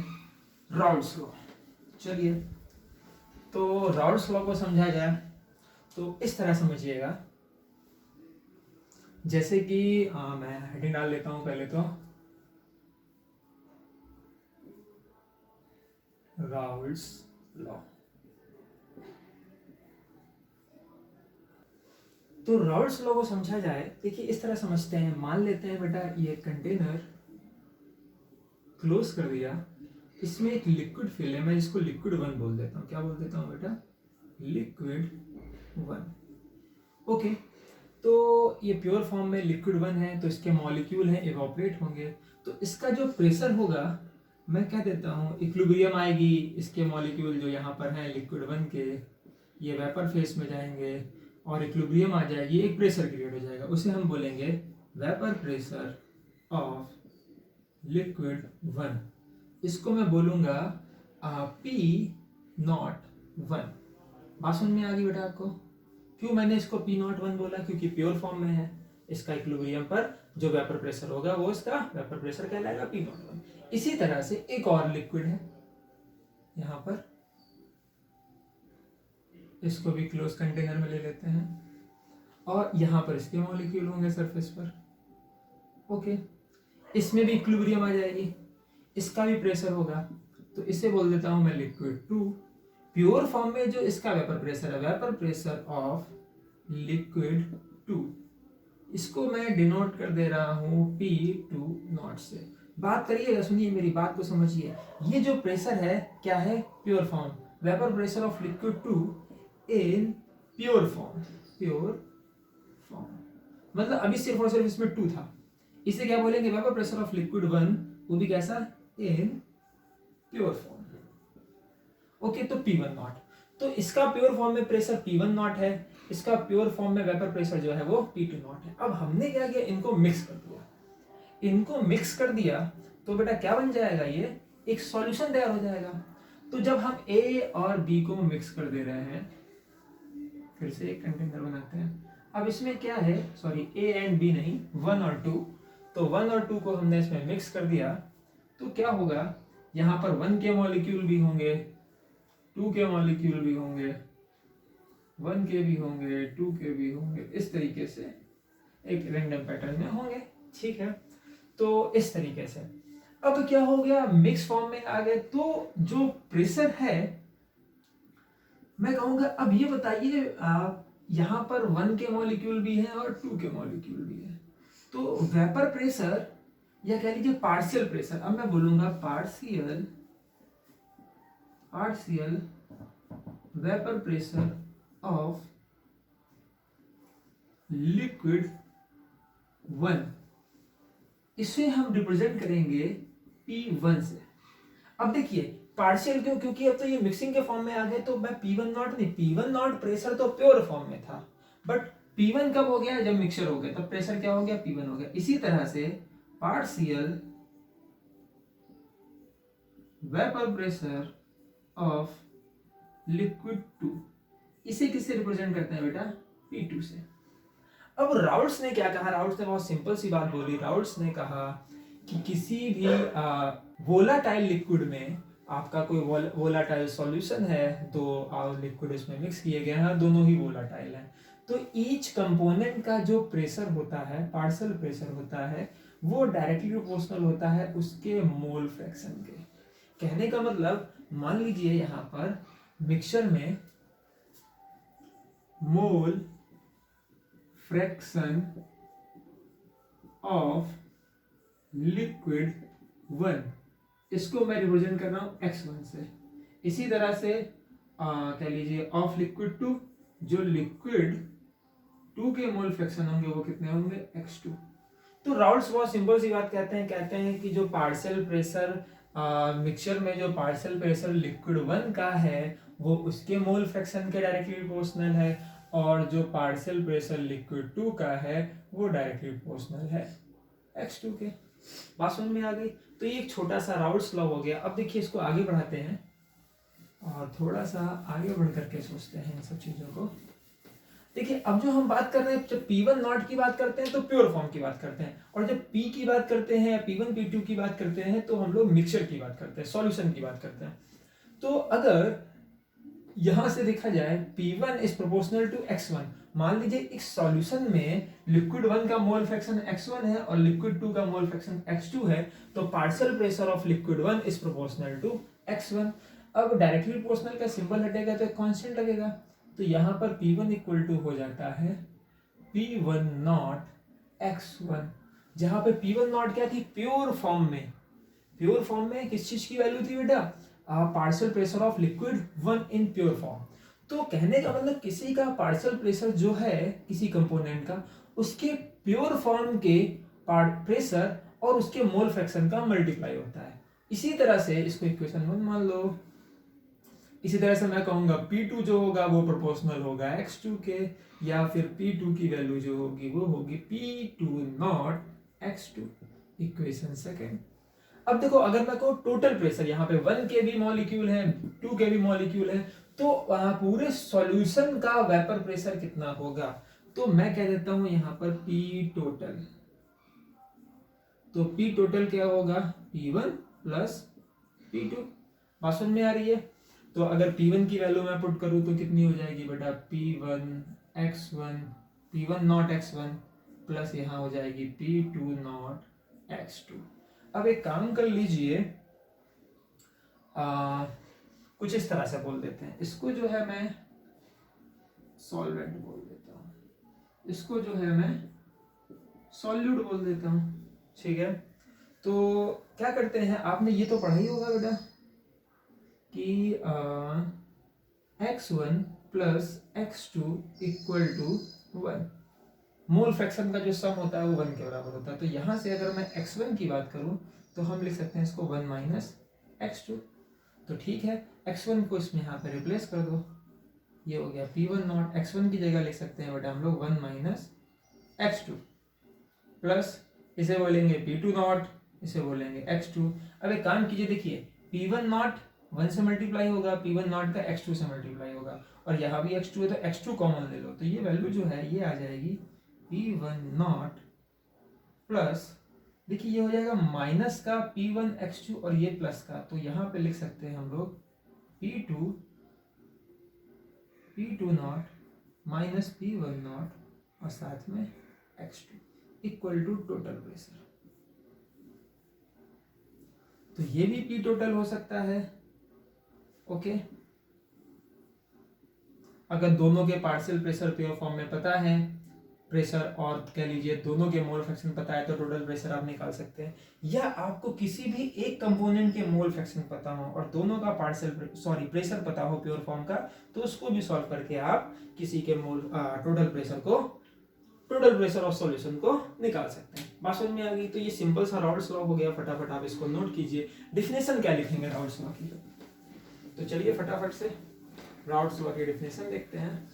राउल्स लॉ। चलिए, तो राउल्स लॉ को समझा जाए तो इस तरह समझिएगा, जैसे कि मैं हेडिंग डाल लेता हूं पहले तो, राउल्स लॉ। तो राउल्स लॉ को समझा जाए, देखिए इस तरह समझते हैं। मान लेते हैं बेटा ये कंटेनर क्लोज कर दिया, इसमें एक लिक्विड फिल है, मैं इसको लिक्विड 1 बोल देता हूँ। क्या बोल देता हूँ बेटा, लिक्विड 1। ओके, तो ये प्योर फॉर्म में लिक्विड 1 है, तो इसके मॉलिक्यूल हैं इवोपरेट होंगे, तो इसका जो प्रेशर होगा मैं कह देता हूँ इक्विलिब्रियम आएगी, इसके मॉलिक्यूल जो यहाँ पर हैं लिक्विड 1 के ये वेपर फेस में जाएंगे और इक्विलिब्रियम आ जाएगी, एक प्रेशर क्रिएट हो जाएगा, उसे हम बोलेंगे वेपर प्रेशर ऑफ लिक्विड 1। इसको मैं बोलूंगा पी नॉट 1। बात समझ में आ गई बेटा आपको? क्यों मैंने इसको पी नॉट 1 बोला, क्योंकि प्योर फॉर्म में है, इसका इक्विलिब्रियम पर जो वेपर प्रेशर होगा वो इसका वेपर प्रेशर कहलाएगा पी नॉट 1। इसी तरह से एक और लिक्विड है यहां पर, इसको भी क्लोज कंटेनर में ले लेते हैं और यहां पर इसके मॉलिक्यूल होंगे सरफेस पर। ओके, इसमें भी इक्विलिब्रियम आ जाएगी, इसका भी प्रेशर होगा, तो इसे बोल देता हूं मैं लिक्विड 2। प्योर फॉर्म में जो इसका वेपर प्रेशर है, वेपर प्रेशर ऑफ लिक्विड 2, इसको मैं डिनोट कर दे रहा हूं P2 नॉट से। बात करिएगा, सुनिए मेरी बात को समझिए। ये जो प्रेशर है क्या है, pure form, vapour pressure of liquid 2 in pure form. Pure form मतलब अभी सिर्फ और सिर्फ इसमें 2 था, इसे क्या बोलेंगे, वेपर प्रेशर ऑफ लिक्विड 1, वो भी कैसा, इन प्योर फॉर्म। ओके, तो P1 नॉट, तो इसका प्योर फॉर्म में प्रेशर P1 नॉट है, इसका प्योर फॉर्म में वेपर प्रेशर जो है वो P2 नॉट है। अब हमने क्या किया, इनको मिक्स कर दिया। इनको मिक्स कर दिया तो बेटा क्या बन जाएगा, ये एक सॉल्यूशन तैयार हो जाएगा। तो जब हम A और B को मिक्स कर दे रहे हैं, फिर से एक कंटेनर बनाते हैं। अब इसमें क्या है, सॉरी A एंड B नहीं, 1 और 2। तो 1 और 2 को हमने इसमें मिक्स कर दिया तो क्या होगा, यहाँ पर 1 के मॉलिक्यूल भी होंगे, 2 के मॉलिक्यूल भी होंगे, 1 के भी होंगे, 2 के भी होंगे, इस तरीके से एक रैंडम पैटर्न में होंगे। ठीक है, तो इस तरीके से अब क्या हो गया, मिक्स फॉर्म में आ गए। तो जो प्रेशर है, मैं कहूंगा अब ये बताइए, यहाँ पर 1 के मॉलिक्यूल भी हैं और 2 के मॉलिक्यूल भी हैं, तो वेपर प्रेशर या कह लीजिए पार्शियल प्रेशर, अब मैं बोलूंगा partial vapour pressure of liquid 1, इसे हम रिप्रेजेंट करेंगे P1 से। अब देखिए पार्शियल क्यों, क्योंकि अब तो ये मिक्सिंग के फॉर्म में आ गए, तो मैं P1 नॉट नहीं, P1 नॉट प्रेशर तो प्योर फॉर्म में था, बट P1 कब हो गया, जब मिक्सचर हो गया, तब प्रेशर क्या हो गया, P1 हो गया। इसी तरह से partial vapour pressure of liquid 2, इसे किससे रिप्रेजेंट करते हैं बेटा, P2 से। अब राउल्ट्स ने क्या कहा, राउल्ट्स ने बहुत सिंपल सी बात बोली। राउल्ट्स ने कहा कि किसी भी वोलाटाइल लिक्विड में आपका कोई वोलाटाइल सॉल्यूशन है, तो लिक्विड इसमें मिक्स किए गए हैं, दोनों ही वोलाटाइल हैं, तो ईच कंपोनेंट का जो प्रेशर होता है, पार्शियल प्रेशर होता है, वो डायरेक्टली प्रोपोर्शनल होता है उसके मोल फ्रैक्शन के। कहने का मतलब, मान लीजिए यहाँ पर मिक्सचर में मोल फ्रैक्शन ऑफ लिक्विड 1, इसको मैं रिप्रेजेंट कर रहा हूं x1 से। इसी तरह से कह लीजिए ऑफ लिक्विड 2, जो लिक्विड 2 के मोल फ्रैक्शन होंगे वो कितने होंगे, x2। तो राउल्ट्स बहुत सिंपल सी बात कहते हैं कि जो पार्शियल प्रेशर मिक्सचर में जो पार्शियल प्रेशर लिक्विड 1 का है वो उसके मोल फ्रैक्शन के डायरेक्टली प्रोपोर्शनल है, और जो पार्शियल प्रेशर लिक्विड 2 का है वो डायरेक्टली प्रोपोर्शनल है x2 के। बात समझ में आ गई। तो ये एक छोटा सा राउल्ट्स लॉ हो गया। अब देखिए इसको आगे बढ़ाते हैं और थोड़ा सा आगे बढ़ करके सोचते हैं इन सब चीजों को। देखिए अब जो हम बात कर रहे हैं, जब P1 नॉट की बात करते हैं तो प्योर फॉर्म की बात करते हैं, और जब P की बात करते हैं, P1 P2 की बात करते हैं, तो हम लोग मिक्सचर की बात करते हैं, सॉल्यूशन की बात करते हैं। तो अगर यहां से देखा जाए P1 is proportional to x1, मान लीजिए इस सॉल्यूशन में लिक्विड 1 का मोल फ्रैक्शन x1 है और लिक्विड 2 का मोल फ्रैक्शन x2 है, तो partial pressure of liquid 1 is proportional to x1। अब डायरेक्टली प्रोपोर्शनल का सिंबल हटेगा तो एक कांस्टेंट लगेगा, तो यहां पर P1 इक्वल टू हो जाता है P1 नॉट x1, जहां पे P1 नॉट क्या थी, प्योर फॉर्म में। प्योर फॉर्म में किस चीज की वैल्यू थी बेटा, partial pressure of liquid 1 in pure form. तो कहने का मतलब किसी का पार्शियल प्रेशर जो है किसी कंपोनेंट का, उसके प्योर फॉर्म के प्रेशर और उसके मोल फ्रैक्शन का मल्टीप्लाई होता है। इसी तरह से इसको इक्वेशन 1 मान लो। इसी तरह से मैं कहूंगा P2 जो होगा वो प्रोपोर्शनल होगा x2 के, या फिर P2 की वैल्यू जो होगी वो होगी P2 naught x2, equation second. अब देखो अगर मैं कहूँ टोटल प्रेशर, यहाँ पे 1 के भी मॉलिक्यूल है, 2 के भी मॉलिक्यूल है, तो पूरे सॉल्यूशन का वेपर प्रेशर कितना होगा, तो मैं कह देता हूं यहाँ पर P टोटल। तो P टोटल क्या होगा, P1 प्लस P2। बात समझ में आ रही है। तो अगर P1 की वैल्यू मैं पुट करूं तो कितनी हो जाएगी बेटा, P1 x1, P1 not x1 plus यहाँ हो जाएगी P2 नॉट x2। अब एक काम कर लीजिए, कुछ इस तरह से बोल देते हैं, इसको जो है मैं सॉल्वेंट बोल देता हूं, इसको जो है मैं सॉल्यूट बोल देता हूं, ठीक है। तो क्या करते हैं, आपने ये तो पढ़ा ही होगा बेटा कि x1 plus x2 equal to 1, mole fraction का जो सम होता है वो 1 के बराबर होता है। तो यहां से अगर मैं x1 की बात करूं तो हम लिख सकते हैं इसको 1 माइनस x2। तो ठीक है, x1 को इसमें यहाँ पे रिप्लेस कर दो, ये हो गया P1 नॉट, x1 की जगह लिख सकते हैं बेटा हम लोग 1 माइनस x2 प्लस इसे बोलेंगे P2 नॉट, इसे बोलेंगे x2। अब एक काम कीजिए, देखिए P1 नॉट 1 से मल्टीप्लाई होगा, P1 नॉट का x2 से मल्टीप्लाई होगा, और यहाँ भी x2 है तो x2 कॉमन ले लो, तो ये वैल्यू जो है ये आ जाएगी P1 नॉट प्लस, देखिए ये हो जाएगा माइनस का P1 x2 और ये प्लस का, तो यहाँ पे लिख सकते हैं हम लोग P2 not minus P1 not और साथ में x2 equal to total pressure. तो ये भी P टोटल हो सकता है। ओके, अगर दोनों के पार्शियल प्रेशर प्योर फॉर्म में पता है, प्रेशर और कह लीजिए दोनों के मोल फ्रैक्शन पता है, तो टोटल प्रेशर आप निकाल सकते हैं। या आपको किसी भी एक कंपोनेंट के मोल फ्रैक्शन पता हो और दोनों का प्रेशर पता हो प्योर फॉर्म का, तो उसको भी सॉल्व करके आप किसी के टोटल प्रेशर ऑफ सॉल्यूशन को निकाल सकते हैं। बात समझ में आ गई? तो ये सिंपल सा राउल्ट्स लॉ हो गया, फटाफट आप इसको नोट कीजिए। डेफिनेशन क्या लिखेंगे राउल्ट्स लॉ की? तो चलिए फटाफट से राउल्ट्स लॉ की डेफिनेशन देखते हैं।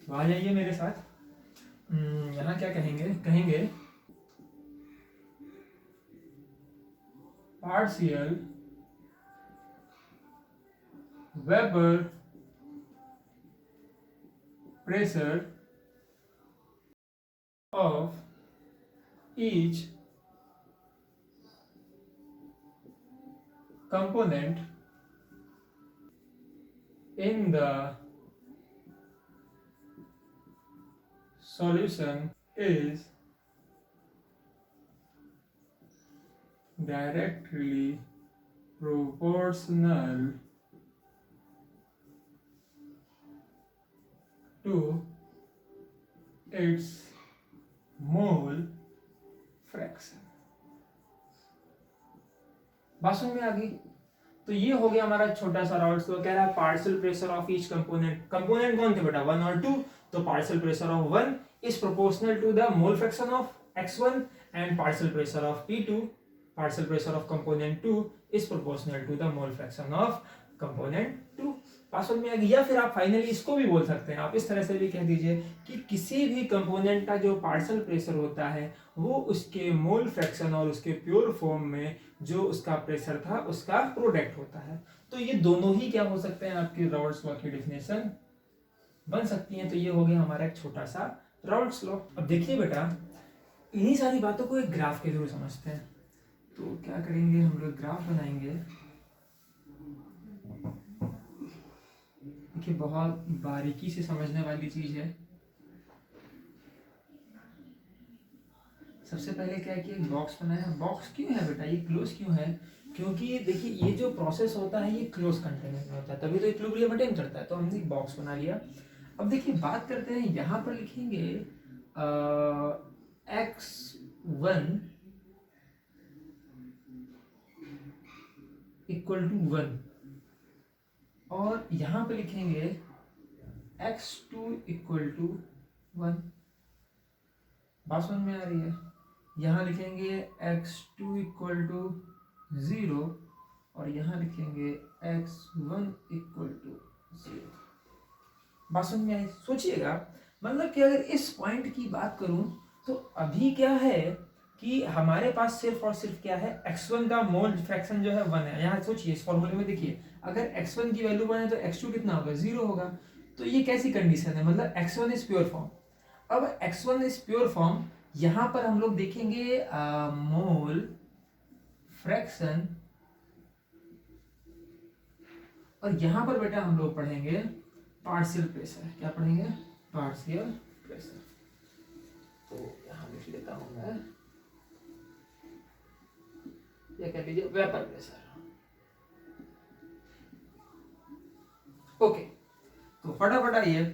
तो आ जाइए मेरे साथ। यहाँ क्या कहेंगे partial weber pressure of each component in the solution is directly proportional to its mole fraction। बात समझ में आ गई? तो ये हो गया हमारा छोटा सा राउल्ट्स लॉ। कह रहा है partial pressure of each component कौन थे बेटा? 1 और 2। तो partial pressure of 1 is proportional to the mole fraction of x1 and partial pressure of P2, partial pressure of component 2 is proportional to the mole fraction of component 2। पास में आ गई। या फिर आप फाइनली इसको भी बोल सकते हैं, आप इस तरह से भी कह दीजिए कि किसी भी कंपोनेंट का जो पार्शियल प्रेशर होता है वो उसके मोल फ्रैक्शन और उसके प्योर फॉर्म में जो उसका प्रेशर था उसका प्रोडक्ट होता है। तो ये दोनों ही क्या हो सकते हैं? आपकी राउल्ट्स लॉ की डेफिनेशन बन सकती है। तो ये हो गया हमारा एक छोटा सा राउल्ट्स लॉ। अब देखिए बेटा, इन्हीं सारी बातों को एक ग्राफ के थ्रू समझते हैं। तो क्या करेंगे हम लोग? ग्राफ बनाएंगे। देखिए बहुत बारीकी से समझने वाली चीज है। सबसे पहले क्या किया, एक बॉक्स बनाया। बॉक्स क्यों है बेटा? ये क्लोज क्यों है? क्योंकि देखिए ये जो प्रोसेस होता है ये क्लोज कंटेनर में होता है, तभी तो इक्विलिब्रियम अटेन करता है। तो हमने एक बॉक्स बना लिया। अब देखिए बात करते हैं, यहाँ पर लिखेंगे x1 इक्वल टू 1 और यहाँ पे लिखेंगे x2 इक्वल टू 1। बात समझ में आ रही है? यहाँ लिखेंगे x2 इक्वल टू 0 और यहाँ लिखेंगे x1 इक्वल टू 0। बात समझ में आई? सोचिएगा, मतलब कि अगर इस पॉइंट की बात करूं तो अभी क्या है कि हमारे पास सिर्फ और सिर्फ क्या है, x1 का मोल फ्रैक्शन जो है 1 है। यहाँ सोचिए इस फॉर्मूले में, देखिए अगर x1 की वैल्यू 1 है तो x2 कितना होगा? 0 होगा। तो ये कैसी कंडीशन है? मतलब x1 इज प्योर फॉर्म। अब x1 इज प्योर फॉर्म, यहाँ पर हम लोग देखेंगे मोल फ्रैक्शन, और यहाँ पर बेटा हम लोग पढ़ेंगे पार्शियल प्रेशर। क्या पढ़ेंगे? Partial pressure. तो यहाँ लिख लेता हूं मैं, या कह लीजिए वेपर प्रेशर। ओके, तो फटाफट आइए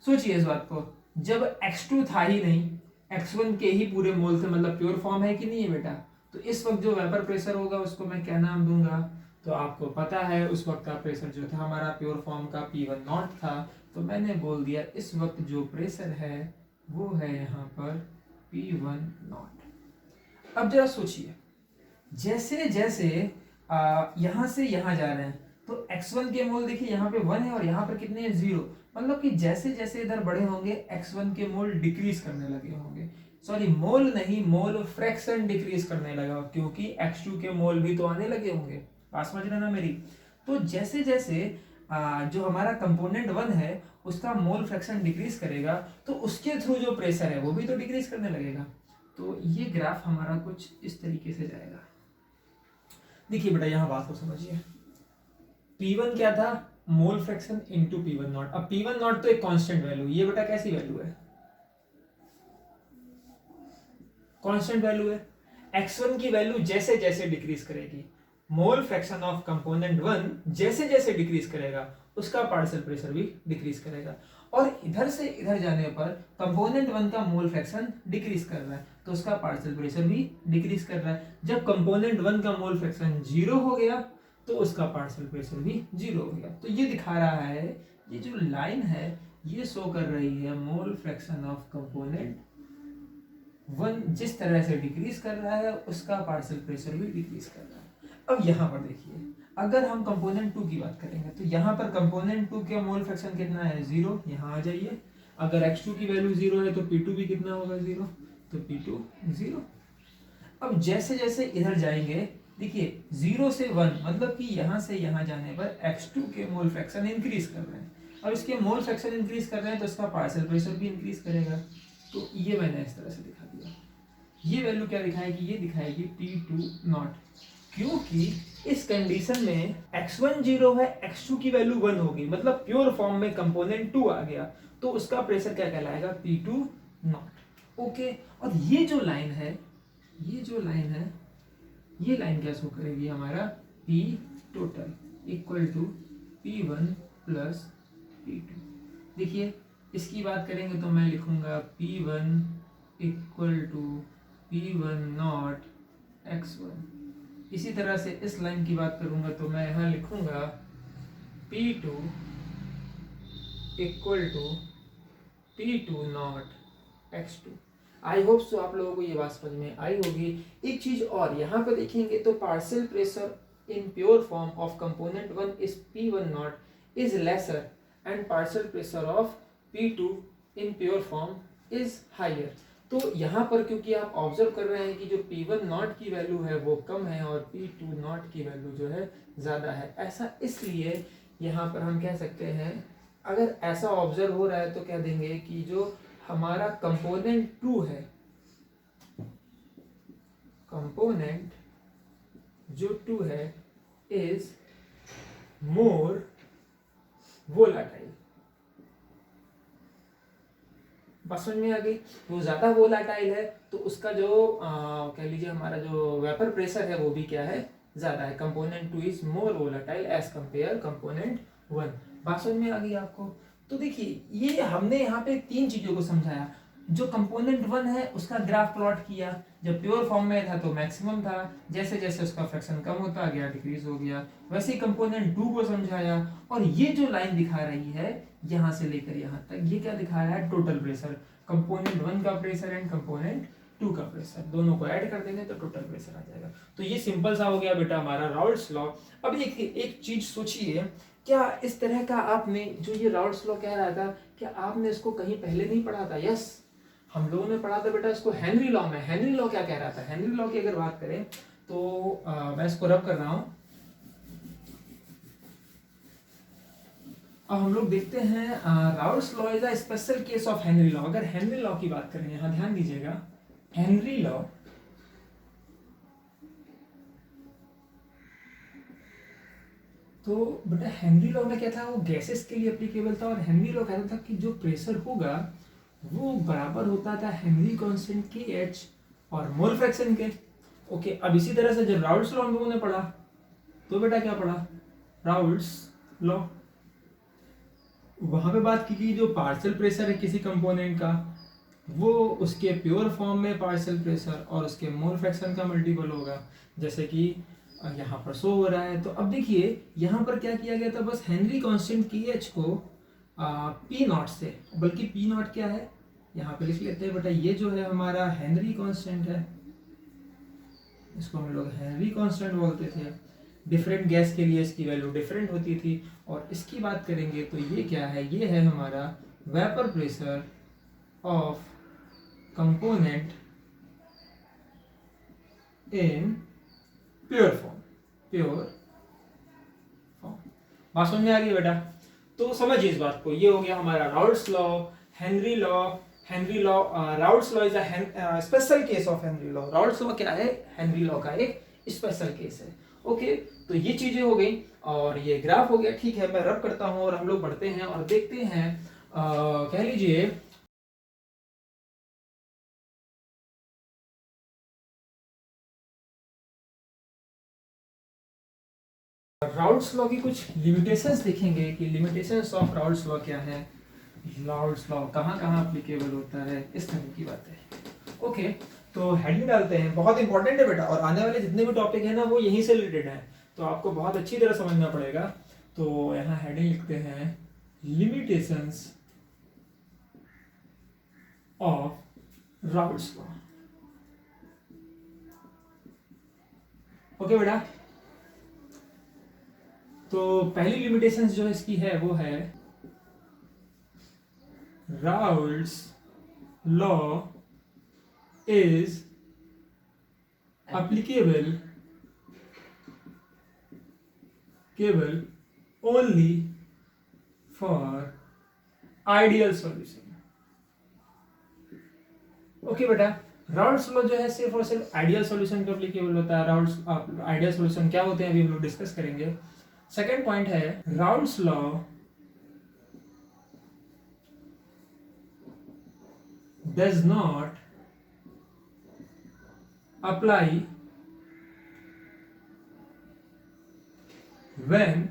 सोचिए इस बात को। जब x2 था ही नहीं, x1 के ही पूरे मोल थे, मतलब प्योर फॉर्म है कि नहीं है बेटा? तो इस वक्त जो वेपर प्रेशर होगा उसको मैं क्या नाम दूंगा? तो आपको पता है उस वक्त का प्रेशर जो था हमारा प्योर फॉर्म का P1 नॉट था, तो मैंने बोल दिया इस वक्त जो प्रेशर है वो है यहाँ पर P1 नॉट। अब जरा सोचिए, जैसे जैसे यहाँ से यहाँ जा रहे हैं तो x1 के मोल देखिए यहाँ पे 1 है और यहाँ पर कितने हैं 0, मतलब कि जैसे जैसे इधर बड़े होंगे x1 के मोल डिक्रीज करने लगे होंगे, सॉरी मोल नहीं, मोल फ्रैक्शन डिक्रीज करने लगा, क्योंकि x2 के मोल भी तो आने लगे होंगे, बात समझ रहे ना मेरी। तो जैसे जैसे जो हमारा कंपोनेंट 1 है उसका मोल फ्रैक्शन डिक्रीज करेगा तो उसके थ्रू जो प्रेशर है वो भी तो डिक्रीज करने लगेगा। तो ये ग्राफ हमारा कुछ इस तरीके से जाएगा। देखिए बेटा यहाँ बात को समझिए, P1 क्या था, mole fraction into P1 not. अब P1 नॉट तो एक कांस्टेंट वैल्यू, ये बेटा कैसी वैल्यू है, कांस्टेंट वैल्यू है। x1 की वैल्यू जैसे जैसे डिक्रीज करेगी, मोल फ्रैक्शन ऑफ कंपोनेंट 1 जैसे जैसे डिक्रीज करेगा उसका पार्शियल प्रेशर भी डिक्रीज करेगा। और इधर से इधर जाने पर कंपोनेंट 1 का मोल फ्रैक्शन डिक्रीज कर रहा है तो उसका पार्शियल प्रेशर भी डिक्रीज कर रहा है। जब कंपोनेंट 1 का मोल फ्रैक्शन 0 हो गया तो उसका पार्शियल प्रेशर भी 0 हो गया। तो ये दिखा रहा है, ये जो लाइन है ये शो कर रही है मोल फ्रैक्शन ऑफ कंपोनेंट 1 जिस तरह से डिक्रीज कर रहा है उसका पार्शियल प्रेशर भी डिक्रीज कर रहा है। अब यहाँ पर देखिए, अगर हम कंपोनेंट 2 की बात करेंगे तो यहाँ पर कंपोनेंट 2 का मोल फ्रैक्शन कितना है 0, यहाँ आ जाइए। अगर x2 की वैल्यू 0 है तो P2 भी कितना होगा 0, तो P2 0। अब जैसे जैसे इधर जाएंगे देखिए 0 से 1 मतलब कि यहाँ से यहाँ जाने पर x2 के मोल फ्रैक्शन इंक्रीज कर रहे हैं। अब इसके मोल फ्रैक्शन इंक्रीज कर रहे हैं तो इसका पार्शियल प्रेशर भी इंक्रीज करेगा। तो ये मैंने इस तरह से दिखा दिया। ये वैल्यू क्या दिखाएगी, ये दिखाएगी P2 नॉट, क्योंकि इस कंडीशन में x1 0 है, x2 की वैल्यू 1 होगी, मतलब प्योर फॉर्म में कंपोनेंट 2 आ गया तो उसका प्रेशर क्या कहलाएगा P2 नॉट। ओके, और ये जो लाइन है, ये जो लाइन है, ये लाइन क्या शो करेगी हमारा P total equal to P1 plus P2। देखिए इसकी बात करेंगे तो मैं लिखूंगा P1 equal to P1 not x1। इसी तरह से इस लाइन की बात करूंगा तो मैं यहाँ लिखूंगा P2 equal to P2 naught x2। I hope so आप लोगों को ये बात समझ में आई होगी। एक चीज और यहाँ पे देखेंगे तो partial pressure in pure form of component 1 is P1 naught is lesser and partial pressure of P2 in pure form is higher. तो यहाँ पर क्योंकि आप ऑब्जर्व कर रहे हैं कि जो P1 नॉट की वैल्यू है वो कम है और P2 नॉट की वैल्यू जो है ज़्यादा है, ऐसा इसलिए यहाँ पर हम कह सकते हैं, अगर ऐसा ऑब्जर्व हो रहा है तो कह देंगे कि जो हमारा कंपोनेंट 2 है, कंपोनेंट जो 2 है इज मोर वोलाटाइल। बात समझ में आ गई, वो ज्यादा वोलाटाइल है तो उसका जो कह लीजिए हमारा जो वेपर प्रेशर है वो भी क्या है ज्यादा है। Component 2 is more volatile as compare component 1। बात समझ में आ गई आपको। तो देखिए ये हमने यहाँ पे 3 चीजों को समझाया। जो कंपोनेंट 1 है उसका ग्राफ प्लॉट किया, जब प्योर फॉर्म में था तो मैक्सिमम था, जैसे जैसे उसका फ्रैक्शन कम होता गया डिक्रीज हो गया। वैसे ही कंपोनेंट 2 को समझाया, और ये जो लाइन दिखा रही है यहाँ से लेकर यहाँ तक, ये क्या दिखा रहा है टोटल प्रेशर, कंपोनेंट 1 का प्रेशर एंड कंपोनेंट 2 का प्रेशर, दोनों को ऐड कर देंगे तो टोटल प्रेशर आ जाएगा। तो ये सिंपल सा हो गया बेटा हमारा राउल्ट्स लॉ। अब एक चीज सोचिए, क्या इस तरह का आपने जो ये राउल्ट्स लॉ कह रहा था, क्या आपने इसको कहीं पहले नहीं पढ़ा था? यस, हम लोगों ने पढ़ा था बेटा इसको हेनरी लॉ में। हेनरी लॉ क्या कह रहा था? हेनरी लॉ की अगर बात करें तो मैं इसको रब कर रहा हूं। अब हम लोग देखते हैं Raoult's law is a special case of Henry law. अगर हेनरी लॉ की बात करें, यहां ध्यान दीजिएगा, हेनरी लॉ तो बेटा हेनरी लॉ में क्या था, वो गैसेस के लिए एप्लीकेबल था, और हेनरी लॉ कहता था कि जो प्रेशर होगा वो बराबर होता था हेनरी कांस्टेंट के एच और मोल फ्रैक्शन के। ओके, अब इसी तरह से जब राउल्ट्स लॉ हम लोगों ने पढ़ा तो बेटा क्या पढ़ा, राउल्ट्स लॉ, वहां पे बात की कि जो पार्शियल प्रेशर है किसी कंपोनेंट का वो उसके प्योर फॉर्म में पार्शियल प्रेशर और उसके मोल फ्रैक्शन का मल्टीपल होगा, जैसे कि यहाँ पर शो हो रहा है। तो अब देखिए यहाँ पर क्या किया गया था, बस हेनरी कांस्टेंट की एच को पी नॉट से, बल्कि पी नॉट क्या है यहाँ पे लिख लेते हैं बेटा, ये जो है हमारा हेनरी कांस्टेंट है, इसको हम लोग हेनरी कांस्टेंट बोलते थे। डिफरेंट गैस के लिए इसकी वैल्यू डिफरेंट होती थी। और इसकी बात करेंगे तो ये क्या है, ये है हमारा vapour pressure of component in pure form. Pure form, बात समझ में आ रही है बेटा? तो समझिए इस बात को, ये हो गया हमारा Raoult's law, Henry law. Henry law, Raoult's law is a special case of Henry law. Raoult's law क्या है? हेनरी लॉ का एक स्पेशल केस है। ओके, तो ये चीजें हो गई और ये ग्राफ हो गया। ठीक है, मैं रब करता हूं और हम लोग बढ़ते हैं और देखते हैं, कह लीजिए राउल्ट्स लॉ की कुछ लिमिटेशंस देखेंगे कि लिमिटेशंस ऑफ राउल्ट्स लॉ क्या है, राउल्ट्स लॉ कहाँ कहाँ एप्लीकेबल होता है, इस तरह की बात है। ओके, तो हेडिंग डालते हैं, बहुत इंपॉर्टेंट है बेटा, और आने वाले जितने भी टॉपिक है ना वो यहीं से रिलेटेड है, तो आपको बहुत अच्छी तरह समझना पड़ेगा। तो यहाँ हेडिंग लिखते हैं limitations of Raoult's law. Okay बेटा, तो पहली लिमिटेशन जो इसकी है वो है राउल्ट्स लॉ इज applicable केवल only for ideal solution. Okay बेटा, राउल्ट्स लॉ जो है सिर्फ और सिर्फ आइडियल सॉल्यूशन पे एप्लीकेबल होता है। राउल्ट्स आइडियल सॉल्यूशन क्या होते हैं अभी हम लोग डिस्कस करेंगे। सेकेंड पॉइंट है Raoult's law does not apply when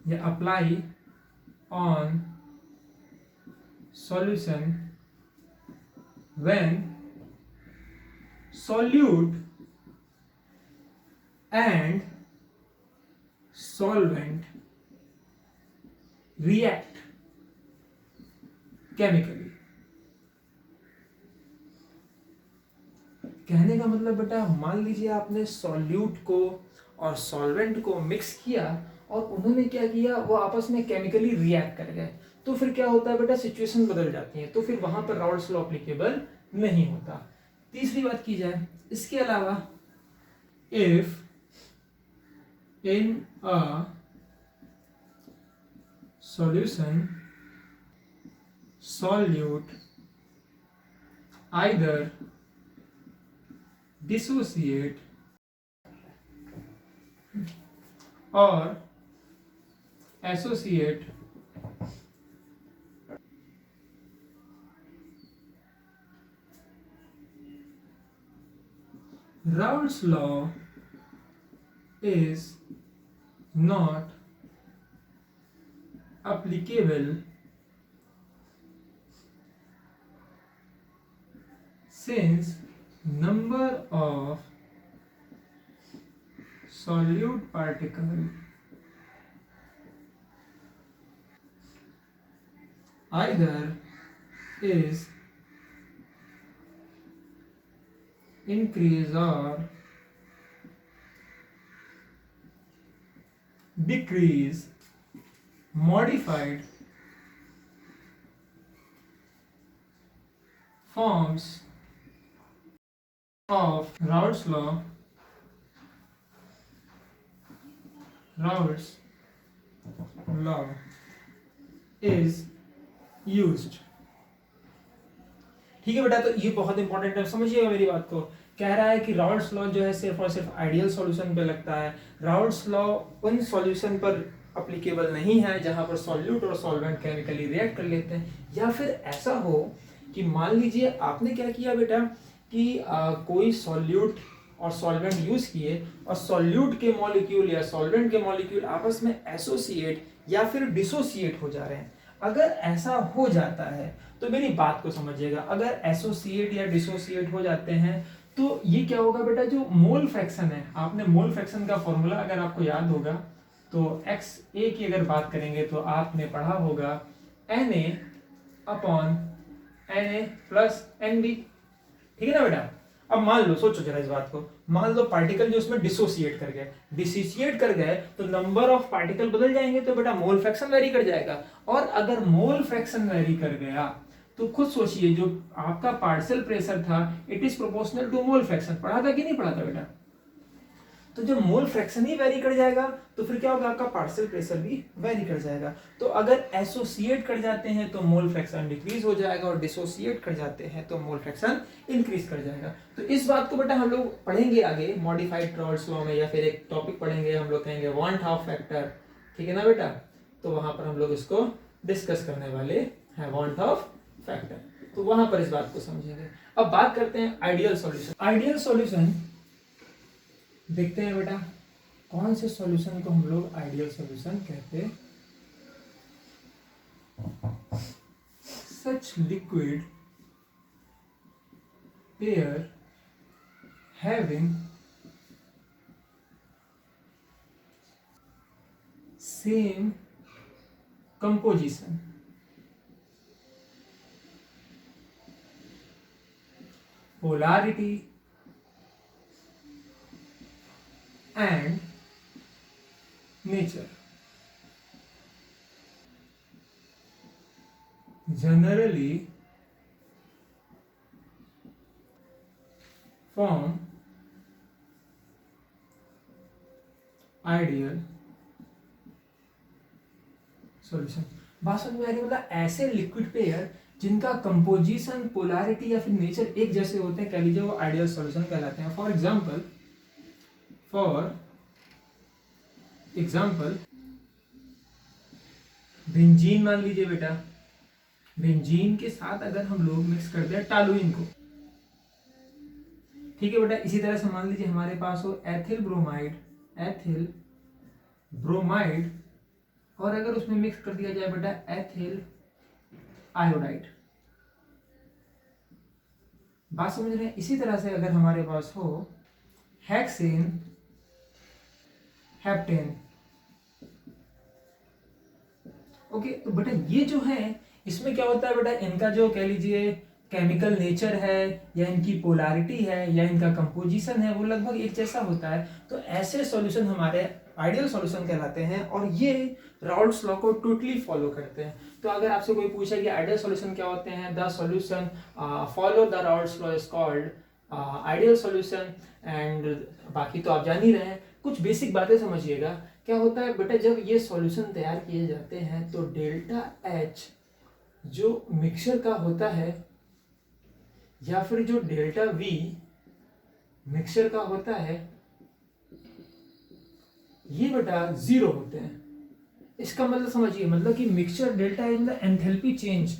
या apply on solution when solute and solvent react chemically। कहने का मतलब बेटा, मान लीजिए आपने सॉल्यूट को और सॉल्वेंट को मिक्स किया और उन्होंने क्या किया, वो आपस में केमिकली रिएक्ट कर गए, तो फिर क्या होता है बेटा, सिचुएशन बदल जाती है, तो फिर वहां पर राउल्ट्स लॉ एप्लीकेबल नहीं होता। तीसरी बात की जाए इसके अलावा, if in a solution solute either dissociate or associate Raoult's law is not applicable since number of solute particle either is increase or decrease modified forms of Raoult's law is used। ठीक है बेटा, तो ये बहुत इंपॉर्टेंट है, समझिएगा मेरी बात को। कह रहा है कि राउल्ट्स लॉ जो है सिर्फ और सिर्फ आइडियल सॉल्यूशन पे लगता है। राउल्ट्स लॉ उन सॉल्यूशन पर अप्लीकेबल नहीं है जहां पर सॉल्यूट और सॉल्वेंट केमिकली रिएक्ट कर लेते हैं, या फिर ऐसा हो कि मान लीजिए आपने क्या किया बेटा कि कोई सॉल्यूट और सॉल्वेंट यूज किए और सॉल्यूट के मॉलिक्यूल या सॉल्वेंट के मॉलिक्यूल आपस में एसोसिएट या फिर डिसोसिएट हो जा रहे हैं। अगर ऐसा हो जाता है तो मेरी बात को समझिएगा, अगर एसोसिएट या डिसोसिएट हो जाते हैं तो ये क्या होगा बेटा, जो मोल फ्रैक्शन है, आपने मोल फ्रैक्शन का फॉर्मूला अगर आपको याद होगा तो XA की अगर बात करेंगे तो आपने पढ़ा होगा Na upon Na plus NB। ठीक है ना बेटा, अब मान लो, सोचो जरा इस बात को, मान लो पार्टिकल जो उसमें डिसोसिएट कर गए तो नंबर ऑफ पार्टिकल बदल जाएंगे, तो बेटा मोल फ्रैक्शन वेरी कर जाएगा। और अगर मोल फ्रैक्शन वेरी कर गया तो खुद सोचिए, जो आपका पार्शियल प्रेशर था it is proportional to mole fraction. पढ़ा था कि नहीं पढ़ा था बेटा? तो जब मोल फ्रैक्शन ही वेरी कर जाएगा तो फिर क्या होगा, आपका पार्शियल प्रेशर भी वेरी कर जाएगा। तो अगर एसोसिएट कर जाते हैं तो मोल फ्रैक्शन डिक्रीज हो जाएगा, और डिसोसिएट कर जाते हैं तो मोल फ्रैक्शन इंक्रीज कर जाएगा। तो इस बात को बेटा हम लोग पढ़ेंगे आगे मॉडिफाइड राल्स लॉ में, या फिर एक टॉपिक पढ़ेंगे हम लोग कहेंगे वांट हाफ फैक्टर, ठीक है ना बेटा? तो वहां पर हम लोग इसको डिस्कस करने वाले हैं, वांट हाफ फैक्टर। तो वहां पर इस बात को समझेंगे। अब बात करते हैं आइडियल सॉल्यूशन। आइडियल सॉल्यूशन देखते हैं बेटा, कौन से सॉल्यूशन को हम लोग आइडियल सॉल्यूशन कहते हैं। Such liquid pair having same composition, polarity and nature, generally form ideal solution। बात समझ में आ रही है? मतलब ऐसे लिक्विड पेयर जिनका कंपोजिशन, पोलैरिटी या फिर नेचर एक जैसे होते हैं, कह लीजिए वो आइडियल सॉल्यूशन कहलाते हैं। फॉर एग्जाम्पल बेंजीन मान लीजिए बेटा, बेंजीन के साथ अगर हम लोग मिक्स कर दें टॉलुइन को, ठीक है बेटा। इसी तरह से मान लीजिए हमारे पास हो एथिल ब्रोमाइड, और अगर उसमें मिक्स कर दिया जाए बेटा एथिल आयोडाइड। बात समझ रहे हैं? इसी तरह से अगर हमारे पास हो हेक्सेन हेप्टेन, ओके। तो बेटा ये जो है इसमें क्या होता है बेटा, इनका जो कह लीजिए केमिकल नेचर है या इनकी पोलैरिटी है या इनका कंपोजिशन है वो लगभग एक जैसा होता है। तो ऐसे सॉल्यूशन हमारे आइडियल सॉल्यूशन कहलाते हैं, और ये राउल्ट्स लॉ को टोटली फॉलो करते हैं। तो अगर आपसे कोई पूछे कि आइडियल सॉल्यूशन क्या होते हैं, the solution follow the Raoult's law is called ideal solution. And बाकी तो आप जान ही रहे हैं, कुछ बेसिक बातें समझिएगा। क्या होता है बेटा, जब ये सॉल्यूशन तैयार किए जाते हैं तो डेल्टा एच जो मिक्सचर का होता है या फिर जो डेल्टा वी मिक्सचर का होता है, ये बेटा जीरो होते हैं। इसका मतलब समझिए, मतलब कि mixture delta in the enthalpy change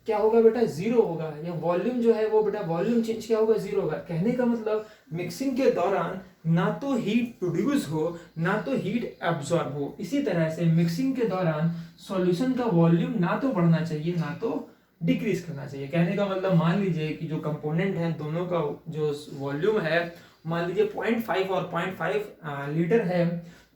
क्या होगा बेटा, जीरो होगा। या वॉल्यूम जो है वो बेटा वॉल्यूम चेंज क्या होगा, जीरो होगा। कहने का मतलब मिक्सिंग के दौरान ना तो हीट प्रोड्यूस हो ना तो हीट एब्जॉर्ब हो। इसी तरह से मिक्सिंग के दौरान सॉल्यूशन का वॉल्यूम ना तो बढ़ना चाहिए ना तो डिक्रीज करना चाहिए। कहने का मतलब मान लीजिए कि जो कंपोनेंट है दोनों का जो वॉल्यूम है मान लीजिए 0.5 और 0.5 लीटर है,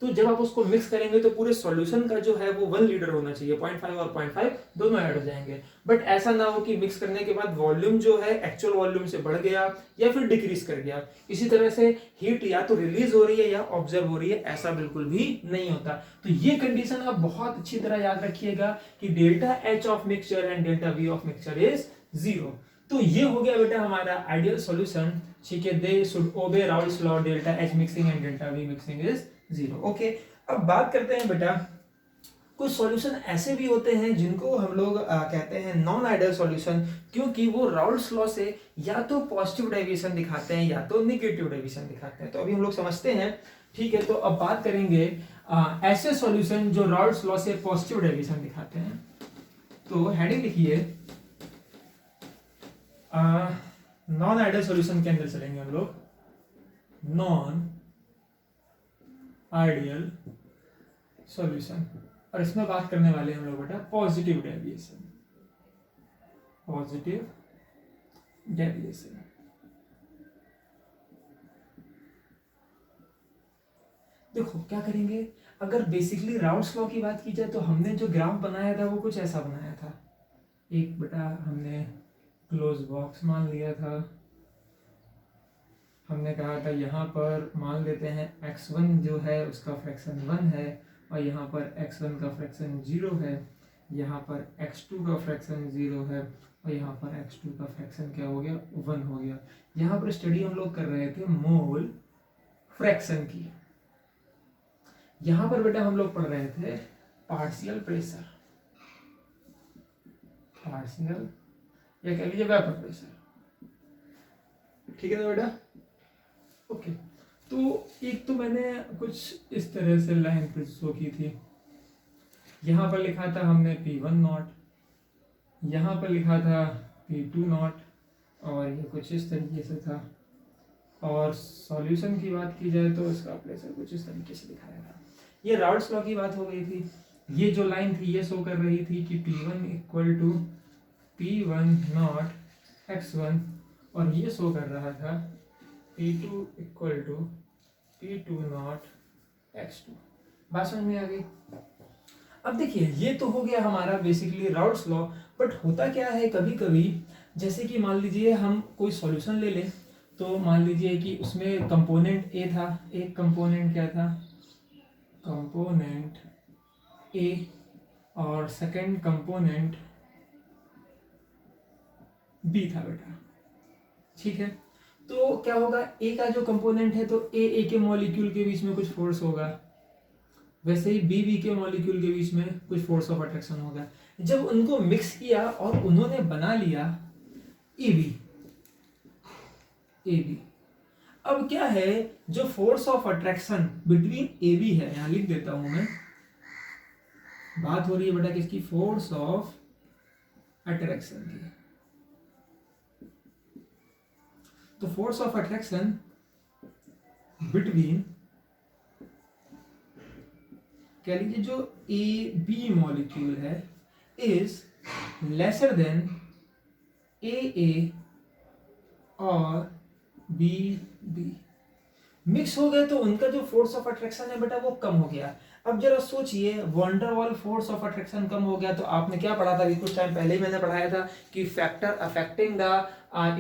तो जब आप उसको मिक्स करेंगे तो पूरे सॉल्यूशन का जो है वो 1 लीटर होना चाहिए। 0.5 और 0.5 दोनों ऐड हो जाएंगे। बट ऐसा ना हो कि मिक्स करने के बाद वॉल्यूम जो है एक्चुअल वॉल्यूम से बढ़ गया या फिर डिक्रीज कर गया। इसी तरह से हीट या तो रिलीज हो रही है या ऑब्जर्व हो रही है, ऐसा बिल्कुल भी नहीं होता। तो ये कंडीशन आप बहुत अच्छी तरह याद रखिएगा कि delta H of mixture and delta we of mixture is zero. तो ये हो गया बेटा हमारा आइडियल सॉल्यूशन। ठीक है, दे शुड ओबे Raoult's law, delta H mixing and delta we mixing is zero. Okay, अब बात करते हैं बेटा, कुछ सॉल्यूशन ऐसे भी होते हैं जिनको हम लोग कहते हैं नॉन आइडियल सॉल्यूशन, क्योंकि वो राउल्ट्स लॉ से या तो पॉजिटिव डेविएशन दिखाते हैं या तो नेगेटिव डेविएशन दिखाते हैं। तो अभी हम लोग समझते हैं। ठीक है, तो अब बात करेंगे ऐसे सॉल्यूशन जो राउल्ट्स लॉ से पॉजिटिव डेविएशन दिखाते हैं। तो हेडिंग लिखिए, नॉन आइडियल सॉल्यूशन के अंदर चलेंगे हम लोग, नॉन आइडियल सॉल्यूशन। और इसमें बात करने वाले हम लोग बेटा पॉजिटिव डेविएशन, पॉजिटिव डेविएशन। देखो क्या करेंगे, अगर बेसिकली राउल्ट्स लॉ की बात की जाए तो हमने जो ग्राफ बनाया था वो कुछ ऐसा बनाया था। एक बेटा हमने क्लोज बॉक्स मान लिया था, हमने कहा था यहाँ पर मान लेते हैं x1 जो है उसका फ्रैक्शन 1 है, और यहाँ पर x1 का फ्रैक्शन 0 है, यहाँ पर x2 का फ्रैक्शन 0 है, और यहाँ पर x2 का फ्रैक्शन क्या हो गया, 1 हो गया। यहाँ पर स्टडी हम लोग कर रहे थे मोल फ्रैक्शन की। यहाँ पर बेटा हम लोग पढ़ रहे थे पार्शियल प्रेशर, पार्शियल या कह लीजिए वेपर प्रेशर। ठीक है ना बेटा? ओके, तो एक तो मैंने कुछ इस तरह से लाइन पे शो की थी। यहाँ पर लिखा था हमने P1 नॉट, यहाँ पर लिखा था P2 नॉट, और ये कुछ इस तरीके से था। और सॉल्यूशन की बात की जाए तो इसका प्रेशर कुछ इस तरीके से दिखाया था। ये राउल्ट्स लॉ की बात हो गई थी। ये जो लाइन थी ये शो कर रही थी कि P1 equal to P1 not x1, और ये शो कर रहा था P2 equal to P2 naught x2। बात समझ में आ गई? अब देखिए ये तो हो गया हमारा बेसिकली राउल्ट्स लॉ। बट होता क्या है कभी कभी, जैसे कि मान लीजिए हम कोई सॉल्यूशन ले लें, तो मान लीजिए कि उसमें कंपोनेंट ए था, एक कंपोनेंट क्या था, कंपोनेंट ए, और सेकंड कंपोनेंट बी था बेटा। ठीक है, तो क्या होगा, ए का जो कंपोनेंट है तो ए के मॉलिक्यूल के बीच में कुछ फोर्स होगा, वैसे ही बी के मॉलिक्यूल के बीच में कुछ फोर्स ऑफ अट्रैक्शन होगा। जब उनको मिक्स किया और उन्होंने बना लिया ए बी, अब क्या है, जो force of attraction between A B है, यहां लिख देता हूं मैं, बात हो रही है बेटा किसकी, फोर्स ऑफ अट्रैक्शन की। तो फोर्स ऑफ अट्रैक्शन बिटवीन, कह लीजिए जो ए बी मॉलिक्यूल है, इज लेसर देन ए और बी। मिक्स हो गए तो उनका जो फोर्स ऑफ अट्रैक्शन है बेटा वो कम हो गया। अब जरा सोचिए, वंडरवॉल फोर्स ऑफ अट्रैक्शन कम हो गया तो आपने क्या पढ़ा था, अभी कुछ टाइम पहले ही मैंने पढ़ाया था कि फैक्टर अफेक्टिंग द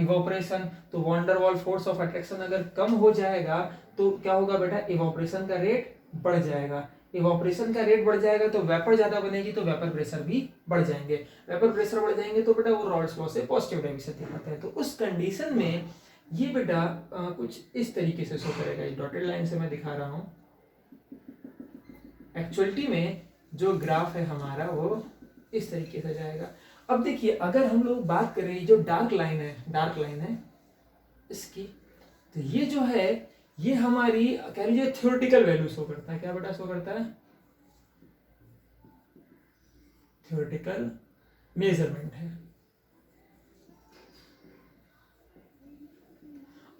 इवोपरेशन। तो वंडरवॉल फोर्स ऑफ अट्रैक्शन अगर कम हो जाएगा तो क्या होगा बेटा, इवोपरेशन का रेट बढ़ जाएगा। इवोपरेशन का रेट बढ़ जाएगा तो वेपर ज्यादा बनेगी, तो वेपर प्रेशर भी बढ़ जाएंगे। वेपर प्रेशर बढ़ जाएंगे तो बेटा वो राउल्ट्स लॉ से पॉजिटिव डेविएशन दिखाता है। तो उस कंडीशन में ये बेटा कुछ इस तरीके से शो करेगा। इस डॉटेड लाइन से मैं दिखा रहा हूं, एक्चुअलिटी में जो ग्राफ है हमारा वो इस तरीके से जाएगा। अब देखिए अगर हम लोग बात करें जो डार्क लाइन है इसकी, तो ये जो है ये हमारी कह लीजिए थ्योरेटिकल वैल्यू शो करता है। क्या बेटा शो करता है, थ्योरेटिकल मेजरमेंट है।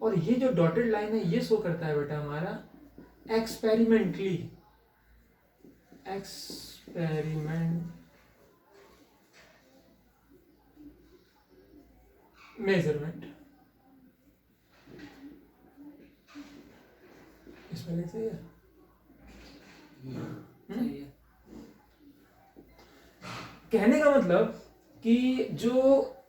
और ये जो डॉटेड लाइन है ये शो करता है बेटा हमारा एक्सपेरिमेंट मेजरमेंट। इस वाले से है? कहने का मतलब कि जो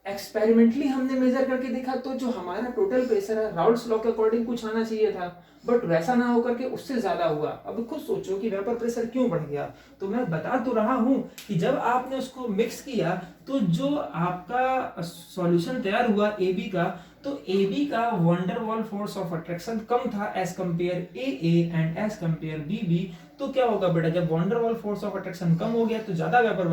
एक्सपेरिमेंटली हमने मेजर करके देखा तो जो हमारा टोटल प्रेशर है राउल्ट्स लॉ के अकॉर्डिंग कुछ आना चाहिए था, बट वैसा ना होकर के उससे ज्यादा हुआ। अब खुद सोचो कि वेपर प्रेशर क्यों बढ़ गया। तो मैं बता तो रहा हूं कि जब आपने उसको मिक्स किया तो जो आपका सॉल्यूशन तैयार हुआ ए बी का, तो ए बी का वंडरवॉल फोर्स ऑफ अट्रैक्शन कम था as compare A and as compare B. तो क्या होगा बेटा, जब वंडरवॉल फोर्स ऑफ अट्रैक्शन कम हो गया तो ज्यादा वेपर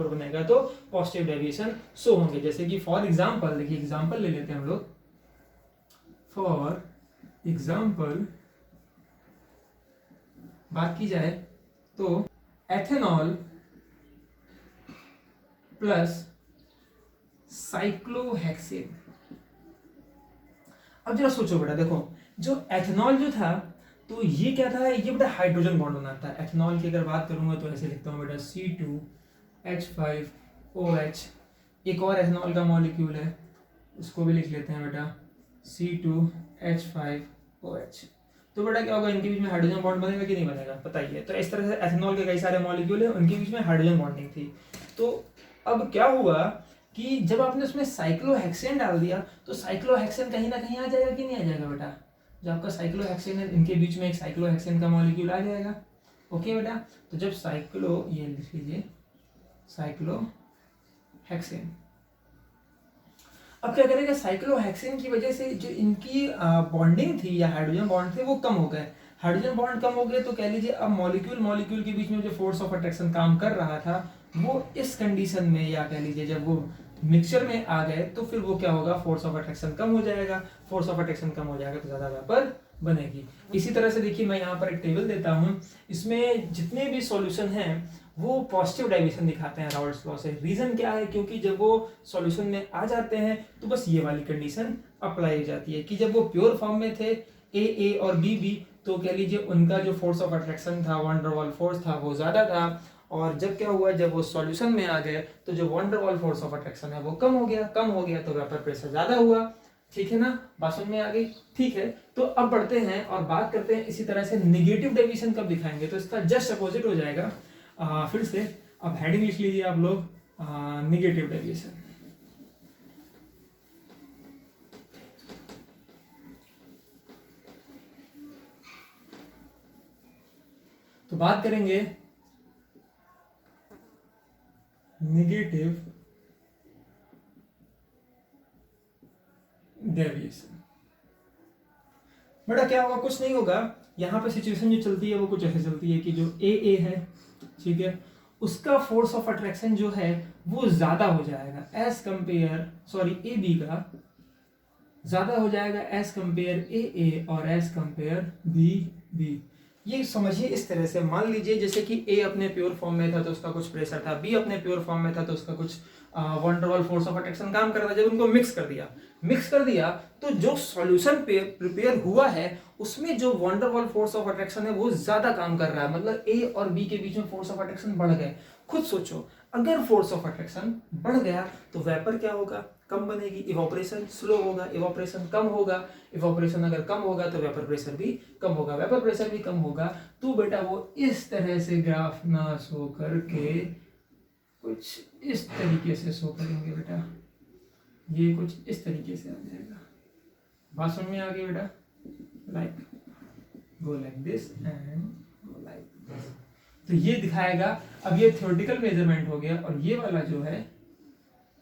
बनेगा तो पॉजिटिव डेविएशन शो होंगे। जैसे कि फॉर एग्जांपल, देखिए एग्जांपल ले लेते हैं हम लोग। फॉर एग्जांपल बात की जाए तो एथेनॉल प्लस साइक्लोहेक्सेन। अब जरा सोचो बेटा, देखो जो एथेनॉल जो था तो ये क्या था, ये बेटा हाइड्रोजन बॉन्ड बनाता है। एथेनॉल की अगर बात करूंगा तो ऐसे लिखता हूँ बेटा C2H5OH। एक और एथेनॉल का मॉलिक्यूल है उसको भी लिख लेते हैं बेटा C2H5OH। तो बेटा क्या होगा, इनके बीच में हाइड्रोजन बॉन्ड बनेगा कि नहीं बनेगा, पता ही है। तो इस तरह से एथेनॉल के कई सारे मॉलिक्यूल है, उनके बीच में हाइड्रोजन बॉन्डिंग थी। तो अब क्या हुआ कि जब आपने उसमें साइक्लोहेक्सेन डाल दिया तो साइक्लोहेक्सेन कहीं ना कहीं आ जाएगा कि नहीं आ जाएगा बेटा, जो आपका साइक्लोहेक्सेन है, इनके बीच में एक साइक्लोहेक्सेन का मॉलिक्यूल आ जाएगा। ओके बेटा, तो जब ये लिख लीजिए साइक्लोहेक्सेन। अब क्या करेगा, साइक्लोहेक्सेन की वजह से जो इनकी बॉन्डिंग थी या हाइड्रोजन बॉन्ड थे वो कम हो गए। हाइड्रोजन बॉन्ड कम हो गए तो कह लीजिए अब मॉलिक्यूल के बीच में जो फोर्स ऑफ अट्रैक्शन काम कर रहा था वो इस कंडीशन में, या कह लीजिए जब वो मिक्सचर में आ गए तो फिर वो क्या होगा, फोर्स ऑफ अट्रैक्शन कम हो जाएगा। फोर्स ऑफ अट्रैक्शन कम हो जाएगा तो ज्यादा वेपर बनेगी। इसी तरह से देखिए मैं यहाँ पर एक टेबल देता हूँ, इसमें जितने भी सॉल्यूशन हैं वो पॉजिटिव डेविएशन दिखाते हैं राउल्ट्स लॉ से। रीजन क्या है, क्योंकि जब वो सॉल्यूशन में आ जाते हैं तो बस ये वाली कंडीशन अप्लाई हो जाती है कि जब वो प्योर फॉर्म में थे ए और बी, तो कह लीजिए उनका जो फोर्स ऑफ अट्रैक्शन था, वंडर वॉल फोर्स था, वो ज्यादा था। और जब क्या हुआ, जब वो सॉल्यूशन में आ गए तो जो van der Waals force of attraction है वो कम हो गया तो वेपर प्रेशर ज्यादा हुआ। ठीक है ना, बात समझ में आ गई। ठीक है, तो अब बढ़ते हैं और बात करते हैं इसी तरह से नेगेटिव डेविएशन कब दिखाएंगे, तो इसका जस्ट अपोजिट हो जाएगा। फिर से अब हेडिंग लिख लीजिए आप लोग, नेगेटिव डेविएशन। तो बात करेंगे नेगेटिव डेविएशन। बेटा क्या होगा, कुछ नहीं होगा, यहाँ पे सिचुएशन जो चलती है वो कुछ ऐसे चलती है कि जो ए है, ठीक है, उसका फोर्स ऑफ अट्रैक्शन जो है वो ज्यादा हो जाएगा as compare, sorry A B का ज्यादा हो जाएगा एज कंपेयर ए और एज कंपेयर बी। ये समझिए इस तरह से, मान लीजिए जैसे कि ए अपने प्योर फॉर्म में था तो उसका कुछ प्रेशर था, बी अपने प्योर फॉर्म में था तो उसका कुछ wonder Waals force of attraction काम कर रहा था। जब उनको मिक्स कर दिया तो जो सॉल्यूशन प्रिपेयर हुआ है उसमें जो van der Waals force of attraction है वो ज्यादा काम कर रहा है, मतलब ए और बी के बीच में फोर्स ऑफ अट्रैक्शन बढ़ गए। खुद सोचो, अगर फोर्स ऑफ अट्रैक्शन बढ़ गया तो वेपर क्या होगा, कम बनेगी, इवोपरेशन स्लो होगा, इवोपरेशन कम होगा, इवोपरेशन अगर कम होगा तो वेपर प्रेशर भी कम होगा, वेपर प्रेशर भी कम होगा। तो बेटा वो इस तरह से ग्राफ ना शो करके कुछ इस तरीके से शो करेंगे बेटा, ये कुछ इस तरीके से आ जाएगा। बात समझ में आ गई बेटा, like go like this and go like this, तो ये दिखाएगा। अब ये थ्योरेटिकल मेजरमेंट हो गया और ये वाला जो है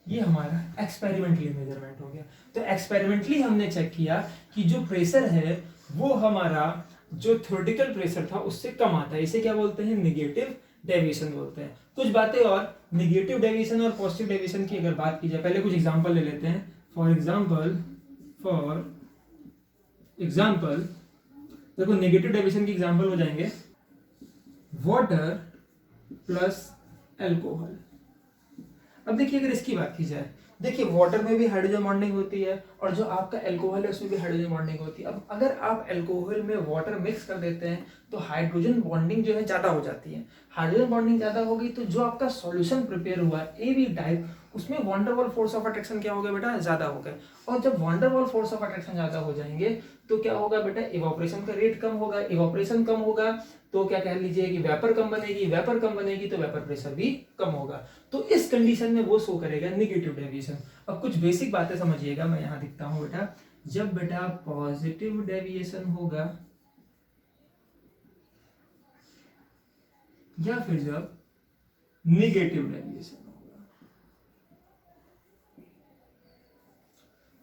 ये हमारा एक्सपेरिमेंटली मेजरमेंट हो गया। तो एक्सपेरिमेंटली हमने चेक किया कि जो प्रेशर है वो हमारा जो थ्योरेटिकल प्रेशर था उससे कम आता है, इसे क्या बोलते हैं, नेगेटिव डेविएशन बोलते हैं। कुछ बातें और नेगेटिव डेविएशन और पॉजिटिव डेविएशन की अगर बात की जाए, पहले कुछ एग्जांपल ले लेते हैं। फॉर एग्जांपल देखो, नेगेटिव डेविएशन की एग्जांपल हो जाएंगे वाटर प्लस अल्कोहल। अब देखिए अगर इसकी बात की जाए, देखिए वाटर में भी हाइड्रोजन बॉन्डिंग होती है और जो आपका अल्कोहल है उसमें भी हाइड्रोजन बॉन्डिंग होती है। अब अगर आप अल्कोहल में वाटर मिक्स कर देते हैं तो हाइड्रोजन बॉन्डिंग जो है ज्यादा हो जाती है। हाइड्रोजन बॉन्डिंग ज्यादा होगी तो जो आपका सॉल्यूशन प्रिपेयर हुआ है ए बी टाइप, उसमें wonder Waals force of attraction क्या हो गया बेटा, ज्यादा हो गए। और जब wonder Waals force of attraction ज्यादा हो जाएंगे तो क्या होगा बेटा, इवोपरेशन का रेट कम होगा, इवोपरेशन कम होगा तो क्या कह लीजिए कि वेपर कम बनेगी, वेपर कम बनेगी तो वेपर प्रेशर भी कम होगा। तो इस कंडीशन में वो शो करेगा नेगेटिव डेविएशन। अब कुछ बेसिक बातें समझिएगा, मैं यहां दिखता हूं बेटा, जब बेटा पॉजिटिव डेविएशन होगा या फिर जब नेगेटिव डेविएशन होगा,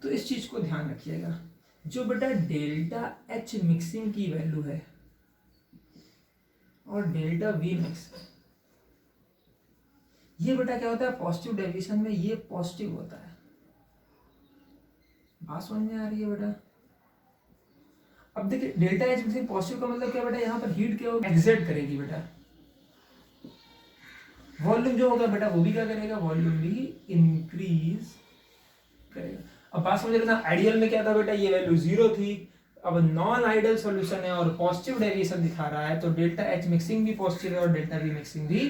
तो इस चीज को ध्यान रखिएगा। जो बेटा डेल्टा एच मिक्सिंग की वैल्यू है और डेल्टा वी मिक्स, ये बेटा क्या होता है, पॉजिटिव डेविएशन में ये पॉजिटिव होता है। बात समझ में आ रही है बेटा। अब देखिए डेल्टा एच मिक्सिंग पॉजिटिव का मतलब क्या बेटा, यहां पर हीट क्या होगी, एक्सर्ट करेगी बेटा। वॉल्यूम जो होगा बेटा वो भी क्या करेगा, वॉल्यूम भी इंक्रीज करेगा। अब बात समझ लेना, आइडियल में क्या था बेटा, ये वैल्यू 0 थी। अब नॉन आइडियल सॉल्यूशन है और पॉजिटिव डेविएशन दिखा रहा है तो डेल्टा एच मिक्सिंग भी पॉजिटिव है और डेल्टा वी मिक्सिंग भी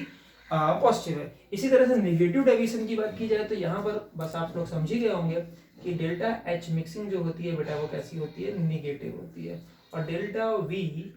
पॉजिटिव है। इसी तरह से नेगेटिव डेविएशन की बात की जाए तो यहाँ पर बस आप लोग समझ ही गए होंगे कि डेल्टा एच मिक्सिंग जो होती है बेटा वो कैसी होती है, नेगेटिव होती है। और delta we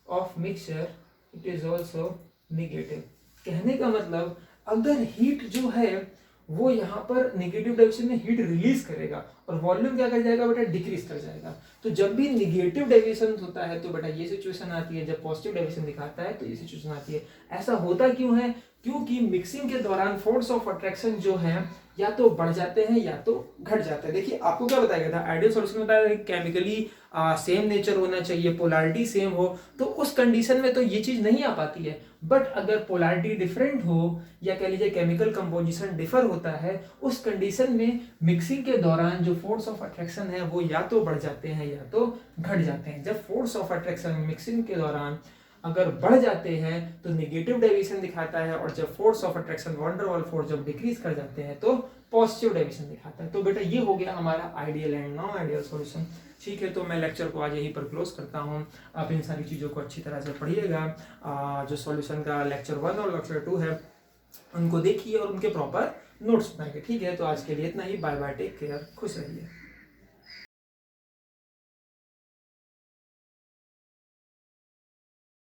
of mixture it is also negative. कहने का मतलब अगर हीट जो है वो यहाँ पर निगेटिव डेविएशन में हीट रिलीज करेगा और वॉल्यूम क्या कर जाएगा बेटा, डिक्रीज कर जाएगा। तो जब भी निगेटिव डेविएशन होता है तो बेटा ये सिचुएशन आती है, जब पॉजिटिव डेविएशन दिखाता है तो ये सिचुएशन आती है। ऐसा होता क्यों है? क्योंकि मिक्सिंग के दौरान फोर्स ऑफ अट्रैक्शन जो है या तो बढ़ जाते हैं या तो घट जाते हैं। देखिए आपको क्या बताया गया था, आइडियल सॉल्यूशन में बताया केमिकली सेम नेचर होना चाहिए, पोलैरिटी सेम हो, तो उस कंडीशन में तो ये चीज नहीं आ पाती है। बट अगर पोलैरिटी डिफरेंट हो या कह लीजिए केमिकल कंपोजिशन डिफर होता है, उस कंडीशन में मिक्सिंग के दौरान जो फोर्स ऑफ अट्रैक्शन है वो या तो बढ़ जाते हैं या तो घट जाते हैं। जब फोर्स ऑफ अट्रैक्शन मिक्सिंग के दौरान अगर बढ़ जाते हैं तो नेगेटिव डेविएशन दिखाता है, और जब force of attraction wonder Waals force जब डिक्रीज कर जाते हैं तो पॉजिटिव डेविएशन दिखाता है। तो बेटा ये हो गया हमारा ideal and non ideal solution. ठीक है, तो मैं लेक्चर को आज यहीं पर क्लोज करता हूँ। आप इन सारी चीज़ों को अच्छी तरह से पढ़िएगा। जो सॉल्यूशन का लेक्चर 1 और लेक्चर 2 है उनको देखिए और उनके प्रॉपर नोट्स बनाइए। ठीक है, तो आज के लिए इतना ही। बाय बाय, टेक केयर, खुश रहिए।